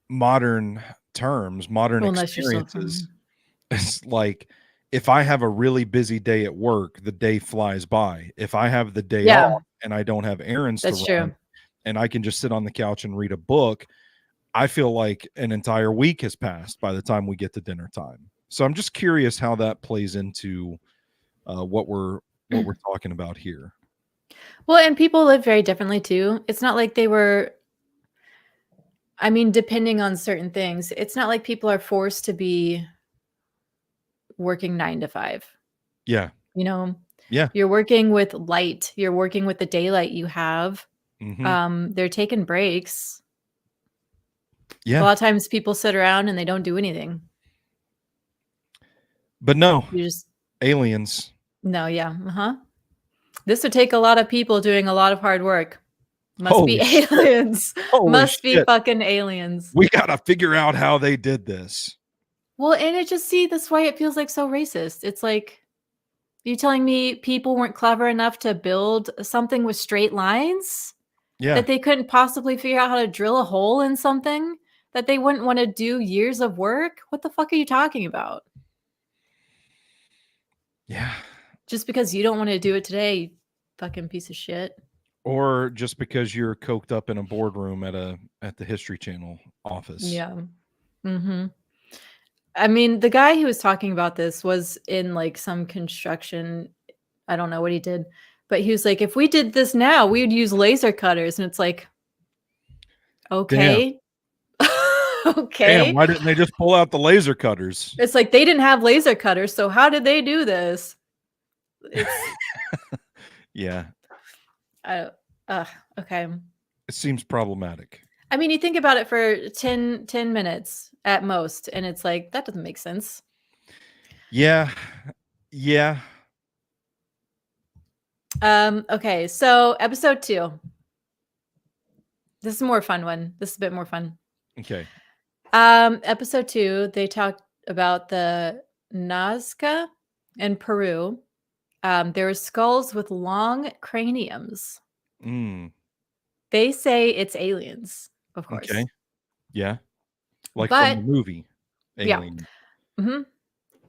modern terms, modern Well, unless you're still experiences. It's like if I have a really busy day at work, the day flies by. If I have the day yeah, off and I don't have errands to that's run true. and I can just sit on the couch and read a book, I feel like an entire week has passed by the time we get to dinner time. So I'm just curious how that plays into what we're talking about here. Well, and people live very differently too. It's not like they were, I mean, depending on certain things, it's not like people are forced to be working 9 to 5. Yeah. You know, Yeah. you're working with light, you're working with the daylight you have. Hmm. They're taking breaks. A Yeah. lot of times people sit around and they don't do anything. But no, You just aliens. no, yeah. Uh-huh. This would take a lot of people doing a lot of hard work. Must be Holy shit. aliens. Holy Must be shit. fucking aliens. We got to figure out how they did this. Well, and it just see that's why it feels like so racist. It's like you telling me people weren't clever enough to build something with straight lines? Yeah. That they couldn't possibly figure out how to drill a hole in something? That they wouldn't want to do years of work? What the fuck are you talking about? Yeah. Just because you don't want to do it today, you fucking piece of shit. Or just because you're coked up in a boardroom at the History Channel office. Yeah. Mhm. I mean, the guy who was talking about this was in like some construction. I don't know what he did, but he was like, if we did this now, we would use laser cutters. And it's like, Damn. okay. Damn, Okay. why didn't they just pull out the laser cutters? It's like they didn't have laser cutters. So how did they do this? It's, Yeah. uh, okay. It seems problematic. I mean, you think about it for 10 minutes at most, and it's like, that doesn't make sense. Yeah. Yeah. Okay, so episode 2. This is a more fun one. This is a bit more fun. Okay. Episode 2, they talked about the Nazca in Peru. There were skulls with long craniums. Mm, They say it's aliens, of okay. course. Yeah. Like from the But movie yeah. Alien. Mhm.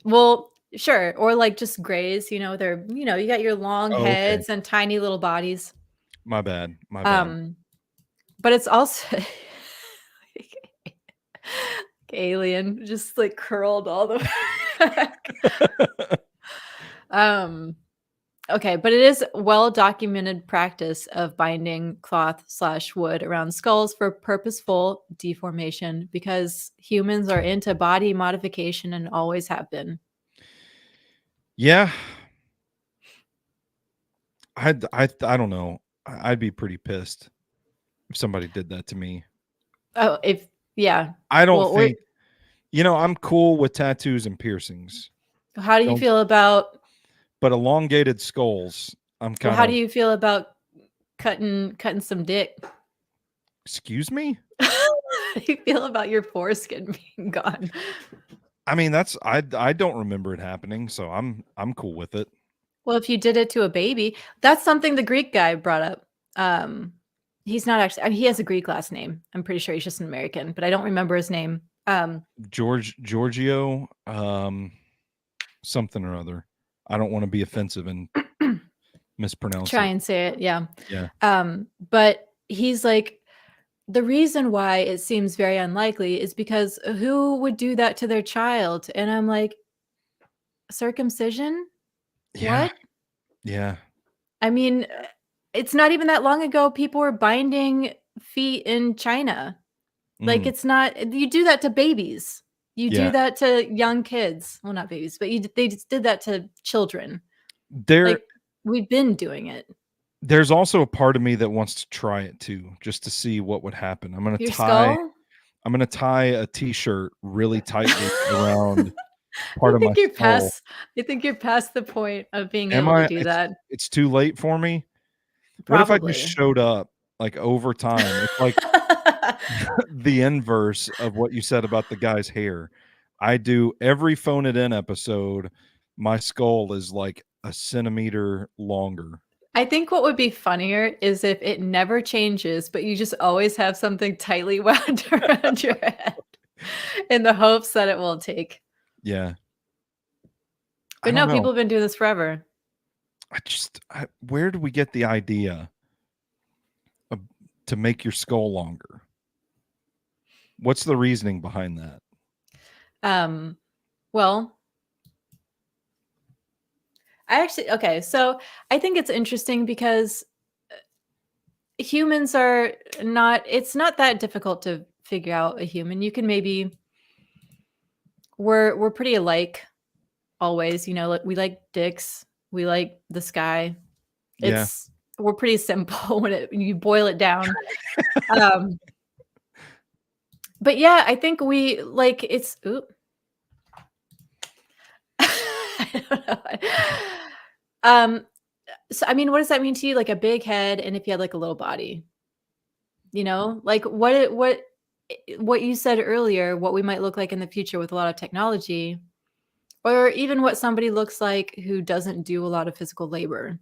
Well, sure, or like just grays, they're you got your long Oh, okay. heads and tiny little bodies. My bad. My bad. Um, but it's also alien, just like curled all the way back. Um, okay, but it is well documented practice of binding cloth/wood around skulls for purposeful deformation because humans are into body modification and always have been. Yeah. I don't know. I'd be pretty pissed if somebody did that to me. Oh, if yeah. I don't Well, we're think, I'm cool with tattoos and piercings. how do you Don't feel about But elongated skulls, I'm well, kind how do of, you feel about cutting some dick? excuse me? How do you feel about your foreskin being gone? I mean, I don't remember it happening, so I'm cool with it. Well, if you did it to a baby, that's something the Greek guy brought up. Um, he's not actually, I mean, he has a Greek last name. I'm pretty sure he's just an American, but I don't remember his name. Giorgio, something or other. I don't want to be offensive and mispronounce Try it. and say it, yeah. Yeah. But he's like, the reason why it seems very unlikely is because who would do that to their child? And I'm like, circumcision? Yeah. What? Yeah. I mean, it's not even that long ago people were binding feet in China. Like, Mm, it's not you do that to babies. You do yeah. that to young kids. Well, not babies, but they just did that to children. There Like, we've been doing it. there's also a part of me that wants to try it too, just to see what would happen. Your skull? I'm gonna tie a t-shirt really tightly around I part of my think you're skull. past I think you're past the point of being Am able to I? do that. It's too late for me? What if I just Probably. showed up, like, over time? It's like the inverse of what you said about the guy's hair. I do every Phone It In episode, my skull is like a centimeter longer. I think what would be funnier is if it never changes, but you just always have something tightly wound around your head in the hopes that it will take. Yeah. I But don't no, know. people have been doing this forever. Where do we get the idea of to make your skull longer? What's the reasoning behind that? Um, well, okay, so I think it's interesting because humans are not it's not that difficult to figure out a human. You can maybe we're pretty alike always, like we like dicks, we like the sky. Yeah. We're pretty simple when you boil it down. Um, but yeah, I think we like it's oop. I don't know. Um, so I mean, what does that mean to you? Like a big head, and if you had like a little body, like what you said earlier, what we might look like in the future with a lot of technology, or even what somebody looks like who doesn't do a lot of physical labor.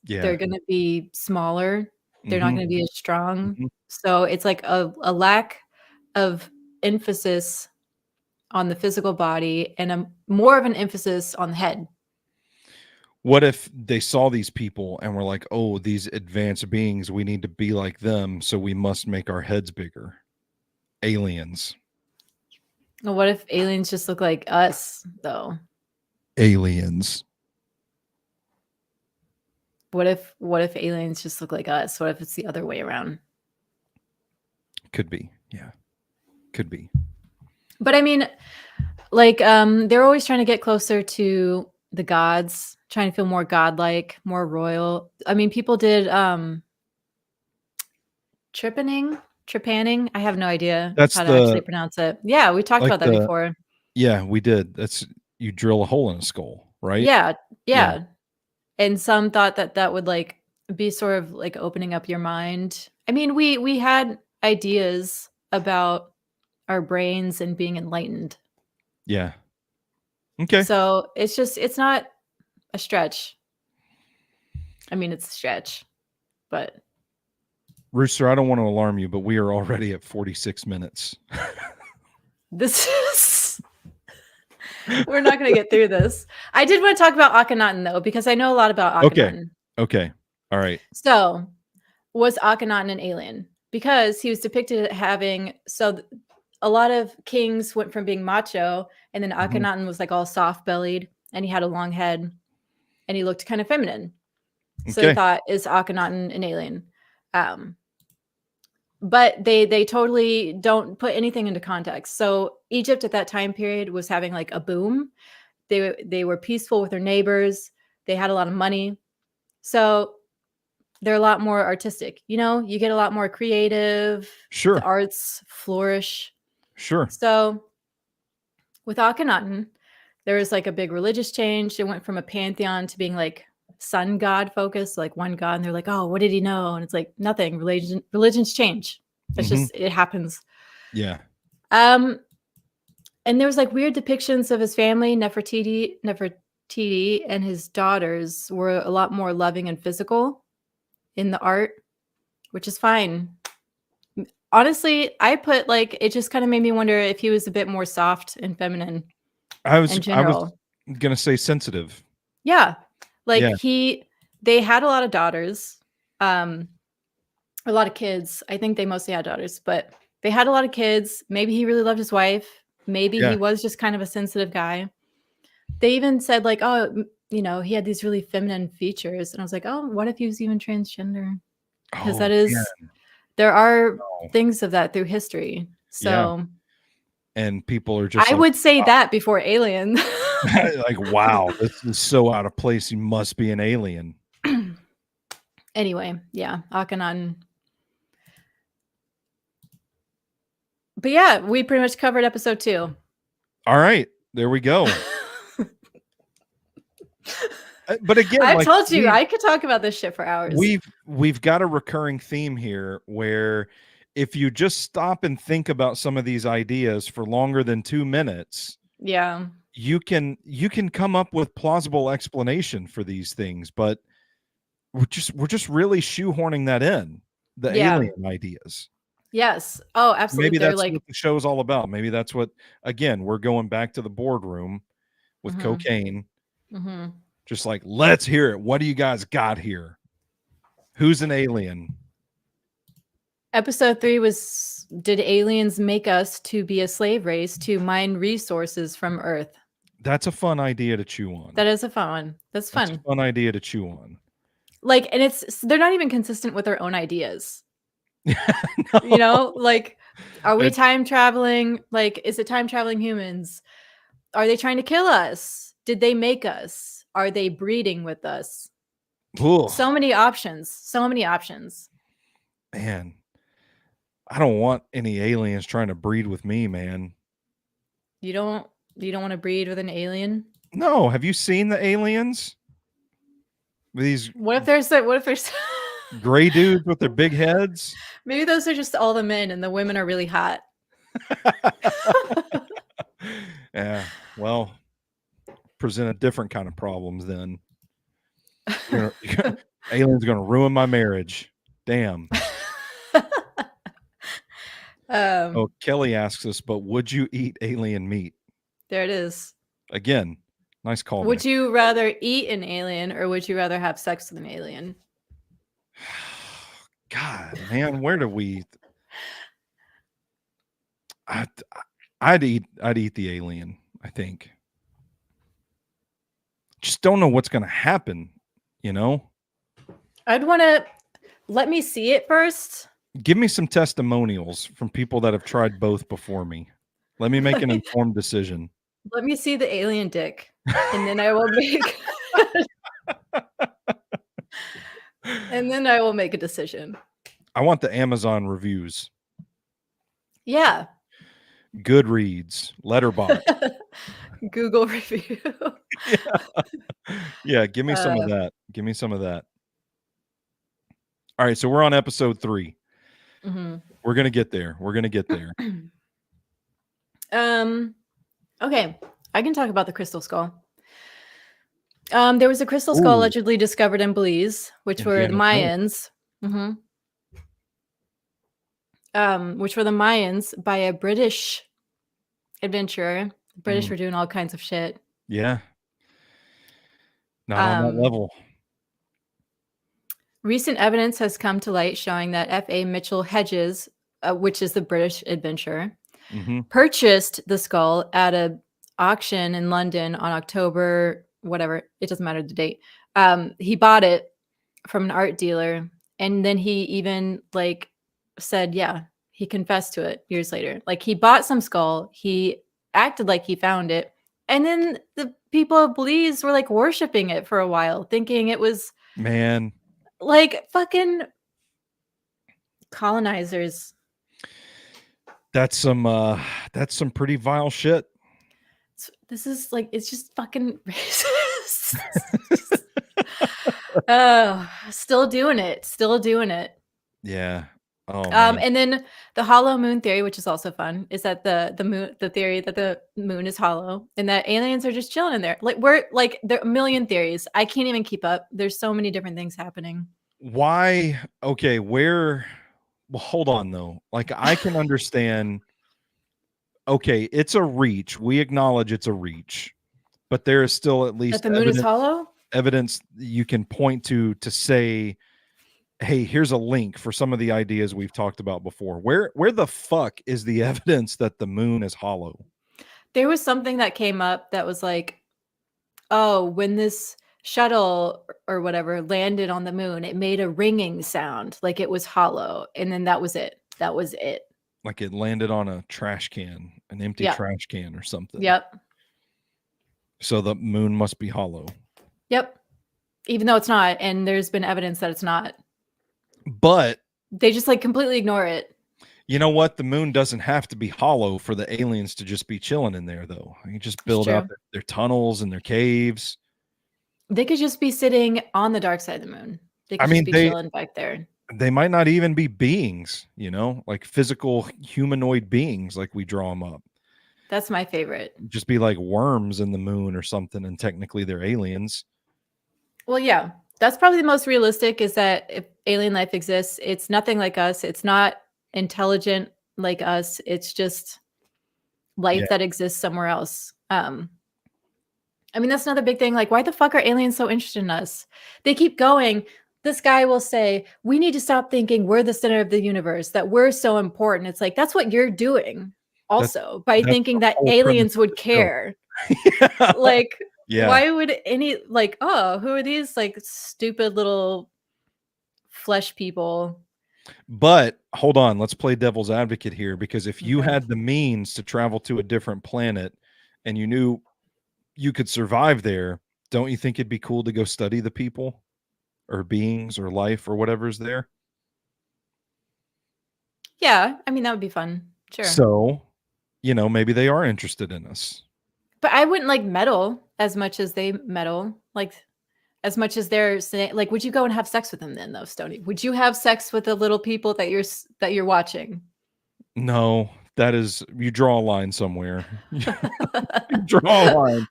Yeah. They're going to be smaller. They're not Mhm. going to be as strong. Mhm. So it's like a lack of emphasis on the physical body and a more of an emphasis on the head. What if they saw these people and were like, "Oh, these advanced beings, we need to be like them, so we must make our heads bigger." Aliens. Well, what if aliens just look like us, though? Aliens. What if aliens just look like us? What if it's the other way around? Could be. Yeah. Could be. But I mean, like they're always trying to get closer to the gods, trying to feel more godlike, more royal. I mean, people did trepanning. I have no idea That's how to actually the pronounce it. Yeah, we talked like about that the before. Yeah, we did. That's you drill a hole in a skull, right? Yeah, Yeah. yeah. And some thought that that would like be sort of like opening up your mind. I mean, we had ideas about our brains and being enlightened. Yeah. Okay. So it's not a stretch. I mean, it's a stretch. But Rooster, I don't want to alarm you, but we are already at 46 minutes. this is we're not going to get through this. I did want to talk about Akhenaten though, because I know a lot about Akhenaten. Okay. All right. So, was Akhenaten an alien? Because he was depicted as having a lot of kings went from being macho, and then Akhenaten was like all soft bellied, and he had a long head, and he looked kind of feminine. So they thought, is Akhenaten an alien? But they totally don't put anything into context. So Egypt at that time period was having like a boom. They were peaceful with their neighbors. They had a lot of money. So they're a lot more artistic. You know, you get a lot more creative. Sure. The arts flourish. Sure. So with Akhenaten, there was like a big religious change. It went from a pantheon to being like sun god focused, like one god. And they're like, oh, what did he know? And it's like nothing. Religions change. That's just, it happens. Yeah. And there was like weird depictions of his family. Nefertiti and his daughters were a lot more loving and physical in the art, which is fine. Honestly, I put like, it just kind of made me wonder if he was a bit more soft and feminine. I was going to say sensitive. Yeah. Like they had a lot of daughters, a lot of kids. I think they mostly had daughters, but they had a lot of kids. Maybe he really loved his wife. Maybe he was just kind of a sensitive guy. They even said like, oh, you know, he had these really feminine features. And I was like, oh, what if he was even transgender? Because that is, there are things of that through history. So, and people are just, I would say that before Alien. Like, wow, this is so out of place. You must be an alien. Anyway, yeah, Akhenaten. But yeah, we pretty much covered episode 2. All right, there we go. But again, I told you I could talk about this shit for hours. We've got a recurring theme here where if you just stop and think about some of these ideas for longer than 2 minutes, you can come up with plausible explanation for these things, but we're just really shoehorning that in, the alien ideas. Yes. Oh, absolutely. Maybe that's what the show's all about. Maybe that's what, again, we're going back to the boardroom with cocaine. Just like, let's hear it. What do you guys got here? Who's an alien? Episode 3 was, did aliens make us to be a slave race to mine resources from Earth? That's a fun idea to chew on. That is a fun one. That's fun. That's a fun idea to chew on. Like, and they're not even consistent with their own ideas. No. You know, like, are we time traveling? Like, is it time traveling humans? Are they trying to kill us? Did they make us? Are they breeding with us? Ugh. So many options. So many options. Man, I don't want any aliens trying to breed with me, man. You don't want to breed with an alien? No. Have you seen the aliens? What if there's gray dudes with their big heads? Maybe those are just all the men and the women are really hot. Yeah. Well, present a different kind of problems then. Aliens going to ruin my marriage. Damn. Kelly asks us, but would you eat alien meat? There it is. Again, nice call. Would you rather eat an alien or would you rather have sex with an alien? God, man, where do we? I'd eat the alien. I think. Just don't know what's going to happen. You know. I'd want to let me see it first. Give me some testimonials from people that have tried both before me. Let me make an informed decision. Let me see the alien dick, and then I will make. And then I will make a decision. I want the Amazon reviews. Yeah. Goodreads, Letterboxd, Google review. Yeah. Give me some of that. Give me some of that. All right, so we're on episode 3. We're gonna get there. Okay, I can talk about the crystal skull. There was a crystal skull allegedly discovered in Belize, which were the Mayans. Mm-hmm. Which were the Mayans by a British adventurer. The British were doing all kinds of shit. Yeah. Not on that level. Recent evidence has come to light showing that F.A. Mitchell Hedges, which is the British adventurer, purchased the skull at an auction in London on October, whatever, it doesn't matter the date. He bought it from an art dealer, and then he even like said, yeah, he confessed to it years later. Like he bought some skull, he acted like he found it, and then the people of Belize were like worshiping it for a while, thinking it was like fucking colonizers. That's some pretty vile shit. This is like, it's just fucking racist. Still doing it. Yeah. Oh, man. And then the hollow moon theory, which is also fun, is that the theory that the moon is hollow and that aliens are just chilling in there. Like we're like, there are a million theories. I can't even keep up. There's so many different things happening. Why? Okay, well, hold on though. Like I can understand. Okay, it's a reach. We acknowledge it's a reach, but there is still at least that the moon is hollow. Evidence you can point to say, hey, here's a link for some of the ideas we've talked about before. Where the fuck is the evidence that the moon is hollow? There was something that came up that was like, oh, when this shuttle or whatever landed on the moon, it made a ringing sound, like it was hollow, and then that was it. Like it landed on a trash can, an empty trash can or something. Yep. So the moon must be hollow. Yep. Even though it's not, and there's been evidence that it's not. But they just like completely ignore it. You know what? The moon doesn't have to be hollow for the aliens to just be chilling in there, though. You just build out their tunnels and their caves. They could just be sitting on the dark side of the moon. They could just be chilling back there. They might not even be beings, like physical humanoid beings, like we draw them up. That's my favorite. Just be like worms in the moon or something, and technically they're aliens. Well, yeah. That's probably the most realistic, is that if alien life exists, it's nothing like us. It's not intelligent like us. It's just life that exists somewhere else. I mean, that's another big thing. Like, why the fuck are aliens so interested in us? They keep going. This guy will say, we need to stop thinking we're the center of the universe, that we're so important. It's like, that's what you're doing also by thinking that aliens would care. Like, why would any, like, oh, who are these like stupid little flesh people? But hold on, let's play devil's advocate here, because if you had the means to travel to a different planet and you knew you could survive there, don't you think it'd be cool to go study the people or beings or life or whatever's there? Yeah, I mean, that would be fun. Sure. So, maybe they are interested in us. But I wouldn't like meddle as much as they meddle. Like, as much as they're saying, like, would you go and have sex with them then, though, Stoney? Would you have sex with the little people that you're watching? No, that is, you draw a line somewhere. Draw a line.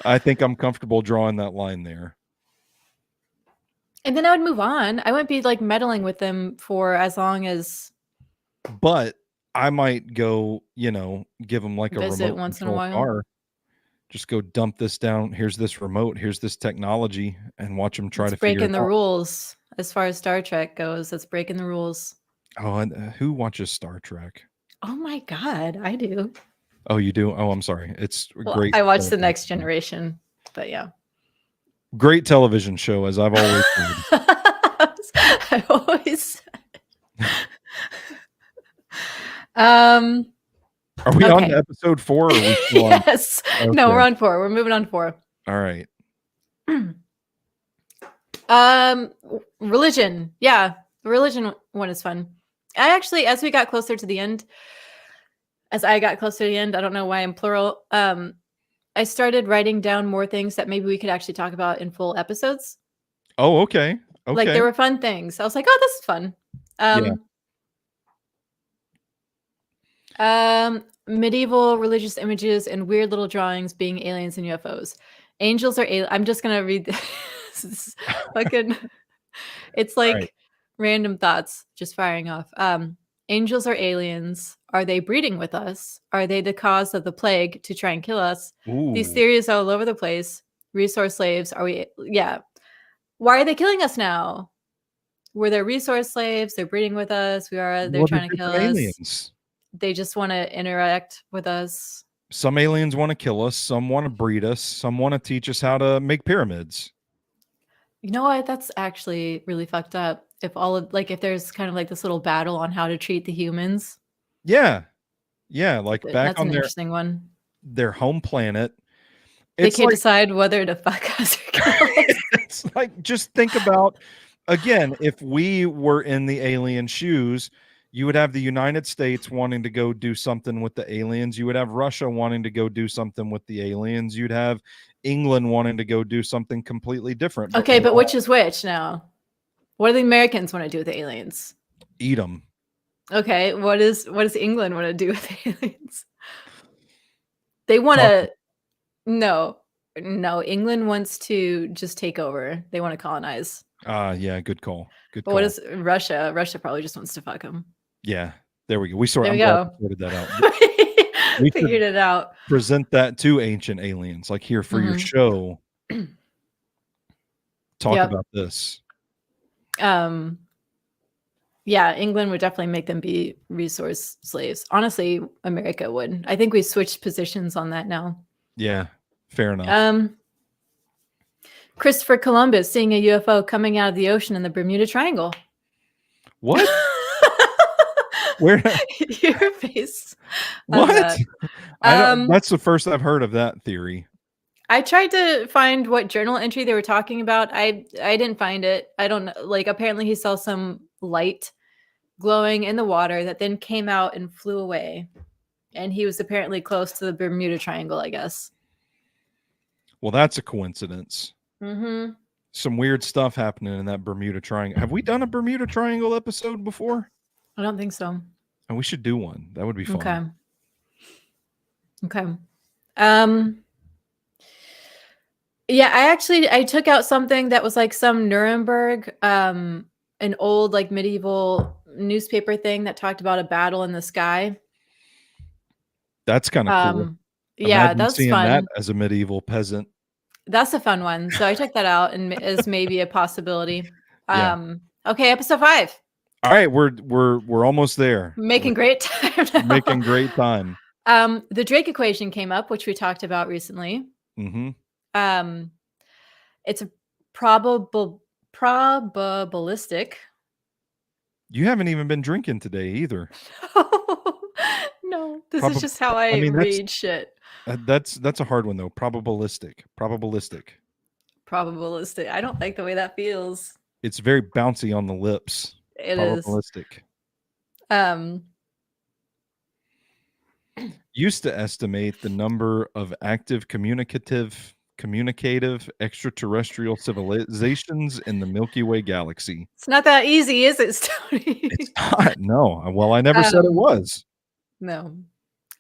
I think I'm comfortable drawing that line there. And then I would move on. I wouldn't be like meddling with them for as long as. But I might go, give them like a remote once in a control while. car. Just go dump this down. Here's this remote. Here's this technology, and watch them try to figure it out. Breaking the rules as far as Star Trek goes. That's breaking the rules. Oh, and who watches Star Trek? Oh my God, I do. Oh, you do? Oh, I'm sorry. It's great. I watched The Next Generation, but yeah. Great television show, as I've always said. I always Are we on to episode 4? Or are we still yes. On? Okay. No, we're on 4. We're moving on 4. All right. Religion. Yeah. The religion one is fun. I actually, as I got closer to the end, I don't know why I'm plural. I started writing down more things that maybe we could actually talk about in full episodes. Oh, okay. Like there were fun things. I was like, oh, this is fun. Medieval religious images and weird little drawings being aliens and UFOs. Angels are I'm just gonna read this. Fucking, it's like Random thoughts just firing off. Angels are aliens. Are they breeding with us? Are they the cause of the plague to try and kill us? These Ooh. theories are all over the place. Resource slaves. Are we? Yeah. Why are they killing us now? Were they resource slaves? They're breeding with us. They're Well, they're trying to kill different us. aliens. They just want to interact with us. Some aliens want to kill us. Some want to breed us. Some want to teach us how to make pyramids. You know what? That's actually really fucked up. If there's kind of like this little battle on how to treat the humans, Yeah. Yeah. Like back that's on an interesting one. their home planet. They It's can't like decide whether to fuck us or kill us. it's like just think about again, if we were in the alien shoes, you would have the United States wanting to go do something with the aliens. You would have Russia wanting to go do something with the aliens. You'd have England wanting to go do something completely different. But Okay, we're but all which is which now? What do the Americans want to do with the aliens? eat them. Okay, what does England want to do with the aliens? They want Talk. to no. No, England wants to just take over. They want to colonize. Yeah, good call. Good But call. what is Russia? Russia probably just wants to fuck them. Yeah, there we go. There I'm we glad go. we sorted that out. We should Figured it out. present that to ancient aliens, like here for your Mhm. show. Talk Yep. about this. Yeah, England would definitely make them be resource slaves. Honestly, America would. I think we switched positions on that now. Yeah, fair enough. Christopher Columbus seeing a UFO coming out of the ocean in the Bermuda Triangle. What? Where? Your face. What? That. That's the first I've heard of that theory. I tried to find what journal entry they were talking about. I didn't find it. I don't know. Like apparently he saw some light glowing in the water that then came out and flew away. And he was apparently close to the Bermuda Triangle, I guess. Well, that's a coincidence. Mm-hmm. Some weird stuff happening in that Bermuda Triangle. Have we done a Bermuda Triangle episode before? I don't think so. And we should do one. That would be fun. Okay. Yeah, I took out something that was like some Nuremberg, an old like medieval newspaper thing that talked about a battle in the sky. That's kind of cool. Yeah, Imagine that's seeing fun. that as a medieval peasant. That's a fun one. So I took that out and as maybe a possibility. Yeah. Okay, episode 5. All right, we're almost there. Making great time now. Making great time. The Drake equation came up, which we talked about recently. Mm-hmm. It's a probabilistic. You haven't even been drinking today either. No, this is just how I read shit. That's a hard one though. Probabilistic. I don't like the way that feels. It's very bouncy on the lips. It probabilistic. is. Used to estimate the number of active communicative extraterrestrial civilizations in the Milky Way galaxy. It's not that easy, is it, Stoney? It's not. No. Well, I never said it was. No.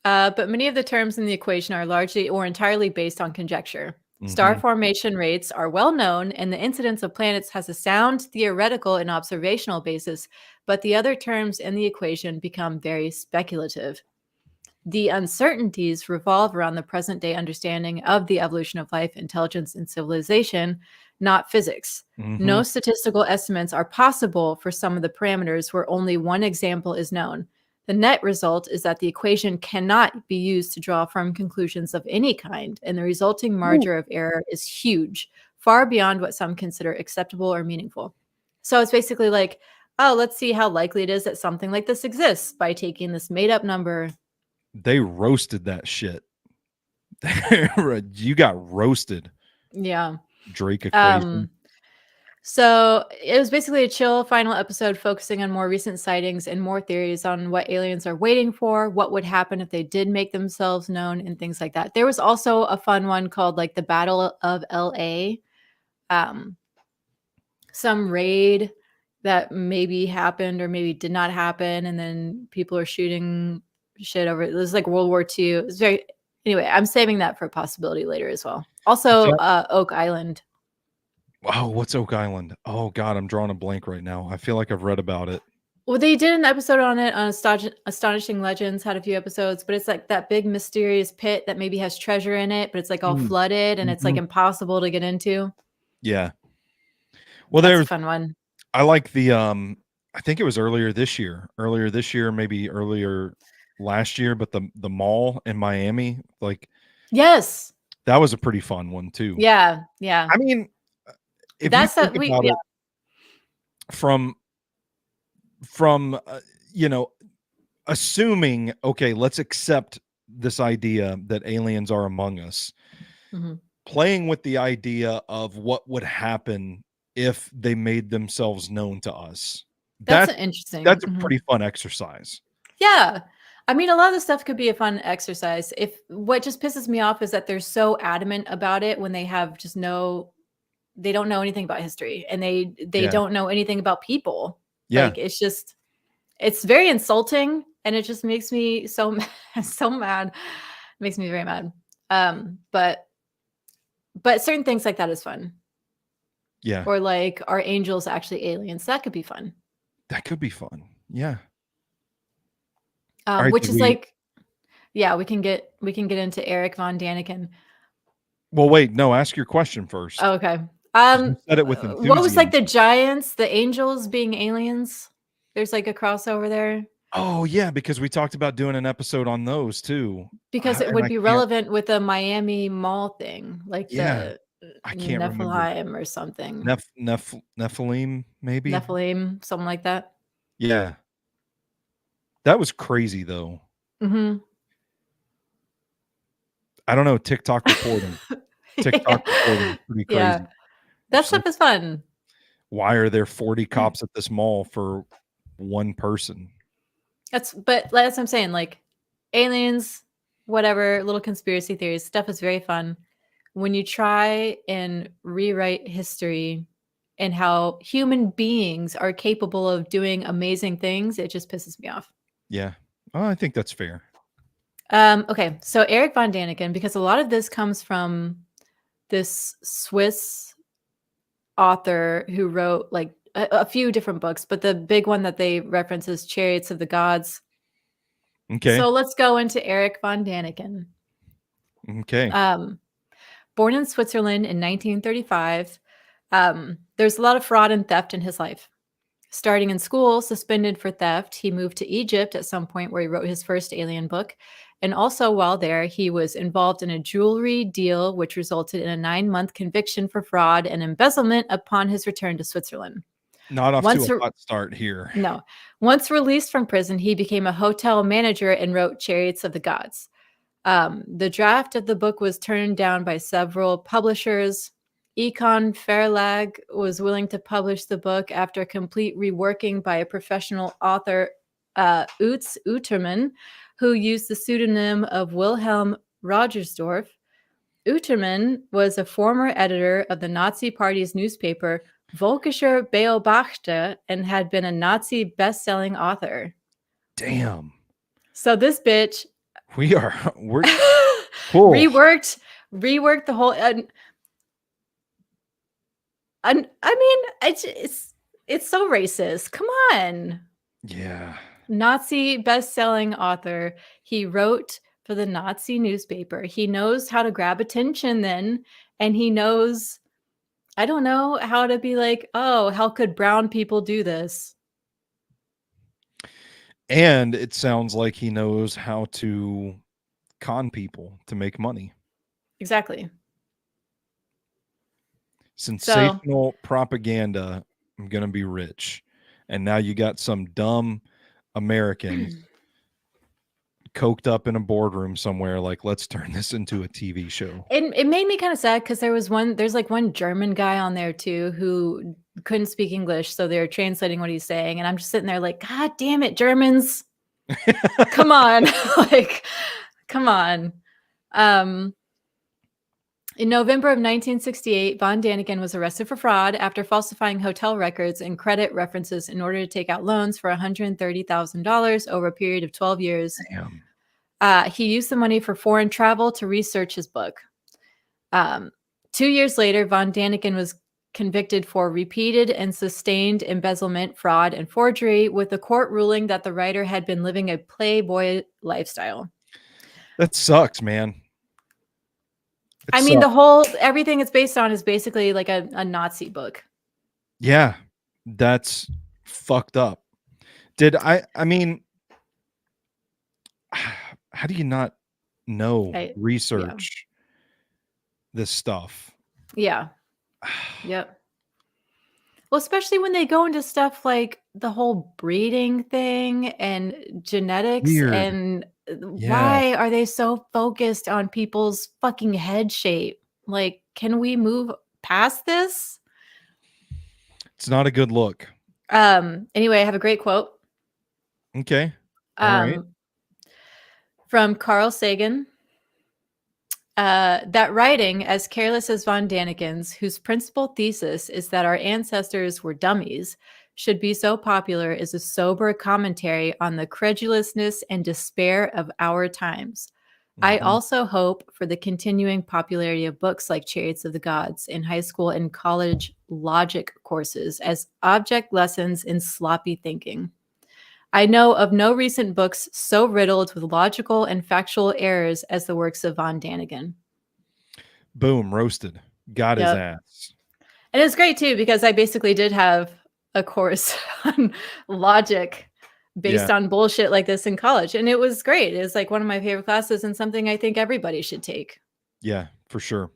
But many of the terms in the equation are largely or entirely based on conjecture. Mm-hmm. Star formation rates are well known, and the incidence of planets has a sound theoretical and observational basis, but the other terms in the equation become very speculative. The uncertainties revolve around the present-day understanding of the evolution of life, intelligence, and civilization, not physics. Mm-hmm. No statistical estimates are possible for some of the parameters where only one example is known. The net result is that the equation cannot be used to draw firm conclusions of any kind, and the resulting margin of error is huge, far beyond what some consider acceptable or meaningful. So it's basically like, oh, let's see how likely it is that something like this exists by taking this made-up number. They roasted that shit. You got roasted. Yeah. Drake equation. So it was basically a chill final episode focusing on more recent sightings and more theories on what aliens are waiting for, what would happen if they did make themselves known, and things like that. There was also a fun one called like the Battle of LA. Some raid that maybe happened or maybe did not happen, and then people are shooting shit over it. It was like World War II. It was anyway, I'm saving that for a possibility later as well. Also, Oak Island. Oh, what's Oak Island? Oh God, I'm drawing a blank right now. I feel like I've read about it. Well, they did an episode on it on Astonishing Legends, had a few episodes, but it's like that big mysterious pit that maybe has treasure in it, but it's like all Mm, flooded and it's like mhm. impossible to get into. Yeah. Well, That's a there's fun one. I like the I think it was earlier this year, maybe earlier last year, but the mall in Miami, like Yes. that was a pretty fun one too. Yeah. Yeah. I mean, if you That's think that we about yeah. it from from you know, assuming, okay, let's accept this idea that aliens are among us. Mhm. Playing with the idea of what would happen if they made themselves known to us. That's That's an interesting. that's a Mhm. pretty fun exercise. Yeah. I mean, a lot of the stuff could be a fun exercise. If what just pisses me off is that they're so adamant about it when they have just no they don't know anything about history and they Yeah. don't know anything about people. Yeah. Like it's very insulting and it just makes me so so mad. It makes me very mad. But certain things like that is fun. Yeah. Or like are angels actually aliens? That could be fun. That could be fun. Yeah. All right, Which did is we like yeah, we can get into Eric von Daniken. well, wait, no, ask your question first. Oh, okay. 'Cause you said it with What was like enthusiasm. the giants, the angels being aliens? There's like a crossover there Oh, yeah, because we talked about doing an episode on those too. because it And would I be can't relevant with the Miami Mall thing, like yeah, the I can't remember. Nephilim or something, Nephilim, maybe? Nephilim, something like that. Yeah. That was crazy, though. Hmm. I don't know, TikTok reporting. TikTok reporting is pretty Yeah, crazy. that Just like, stuff is fun. why are there 40 cops at this mall for one person? But that's what I'm saying. Like aliens, whatever, little conspiracy theories, stuff is very fun. When you try and rewrite history and how human beings are capable of doing amazing things, it just pisses me off. Yeah. Oh, I think that's fair. Okay, so Eric von Daniken, because a lot of this comes from this Swiss author who wrote like a few different books, but the big one that they reference is Chariots of the Gods. Okay. So let's go into Eric von Daniken. Okay. Um, Born in Switzerland in 1935, there's a lot of fraud and theft in his life. Starting in school, suspended for theft, he moved to Egypt at some point where he wrote his first alien book. And also, while there, he was involved in a jewelry deal, which resulted in a 9-month conviction for fraud and embezzlement upon his return to Switzerland. Not off to Once, a hot start here. no, once released from prison, he became a hotel manager and wrote Chariots of the Gods. The draft of the book was turned down by several publishers. Econ Verlag was willing to publish the book after a complete reworking by a professional author, Utz Utermann, who used the pseudonym of Wilhelm Rogersdorf. Utermann was a former editor of the Nazi Party's newspaper Völkischer Beobachter and had been a Nazi best-selling author. Damn. So this bitch We're cool. reworked the whole and I mean it's so racist. Come on. Yeah. Nazi best-selling author. He wrote for the Nazi newspaper. He knows how to grab attention then, and he knows I don't know how to be like, "Oh, how could brown people do this?" And it sounds like he knows how to con people to make money. Exactly. So, Sensational propaganda. I'm gonna be rich. And now you got some dumb Americans coked up in a boardroom somewhere like, let's turn this into a TV show. it made me kind of sad because there's like one German guy on there too who couldn't speak English, so they're translating what he's saying, and I'm just sitting there like, God damn it, Germans, come on, like, come on. In November of 1968, von Daniken was arrested for fraud after falsifying hotel records and credit references in order to take out loans for $130,000 over a period of 12 years. Damn. He used the money for foreign travel to research his book. 2 years later, von Daniken was convicted for repeated and sustained embezzlement, fraud, and forgery, with the court ruling that the writer had been living a playboy lifestyle. That sucks, man. I mean, everything it's based on is basically like a Nazi book. Yeah, that's fucked up. I mean, how do you not know, research this stuff? Yeah. Yep. Well, especially when they go into stuff like the whole breeding thing and genetics. Weird. And why are they so focused on people's fucking head shape? Like, can we move past this? It's not a good look. Anyway, I have a great quote. Okay. All right. From Carl Sagan. That writing, as careless as von Daniken's, whose principal thesis is that our ancestors were dummies, should be so popular is a sober commentary on the credulousness and despair of our times. I also hope for the continuing popularity of books like Chariots of the Gods in high school and college logic courses as object lessons in sloppy thinking. I know of no recent books so riddled with logical and factual errors as the works of von Daniken. Boom, roasted. Got his ass. And it's great too, because I basically did have a course on logic based on bullshit like this in college. And it was great. It was like one of my favorite classes and something I think everybody should take. Yeah, for sure.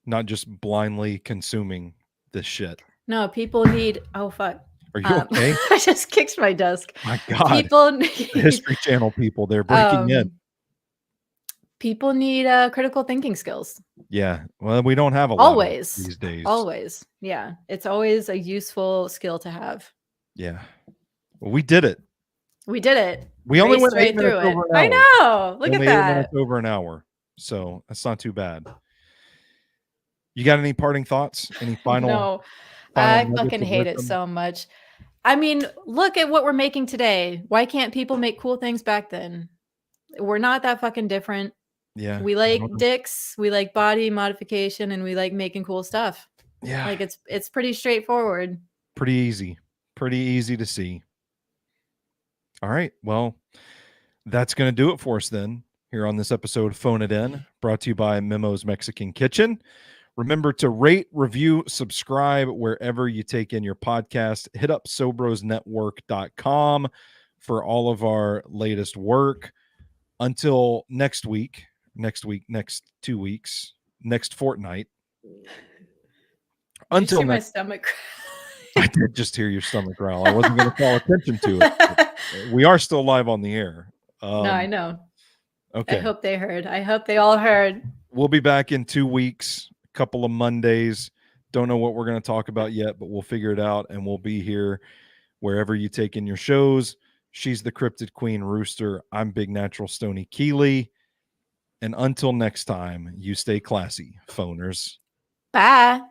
Not just blindly consuming this shit. No, people need, oh fuck. Are you okay? I just kicked my desk. My God. People need, History Channel people, they're breaking in. People need critical thinking skills. Yeah. Well, we don't have a lot these days. Always. Yeah. It's always a useful skill to have. Yeah. Well, we did it. We did it. We only went 8 minutes over an hour. I know. Look at that. 8 minutes over an hour. So that's not too bad. You got any parting thoughts? Any final? No. I fucking hate it so much. I mean, look at what we're making today. Why can't people make cool things back then? We're not that fucking different. Yeah. We like dicks, we like body modification, and we like making cool stuff. Yeah. Like it's pretty straightforward. Pretty easy. Pretty easy to see. All right. Well, that's going to do it for us then here on this episode of Phone It In, brought to you by Memo's Mexican Kitchen. Remember to rate, review, subscribe wherever you take in your podcast. Hit up SobrosNetwork.com for all of our latest work. Until next 2 weeks, next fortnight. Until my stomach. I did just hear your stomach growl. I wasn't going to call attention to it. We are still live on the air. No, I know. Okay. I hope they heard. I hope they all heard. We'll be back in 2 weeks. Couple of Mondays. Don't know what we're going to talk about yet, but we'll figure it out, and we'll be here wherever you take in your shows. She's the Cryptid Queen Rooster. I'm Big Natural Stoney Keeley. And until next time, you stay classy, phoners. Bye.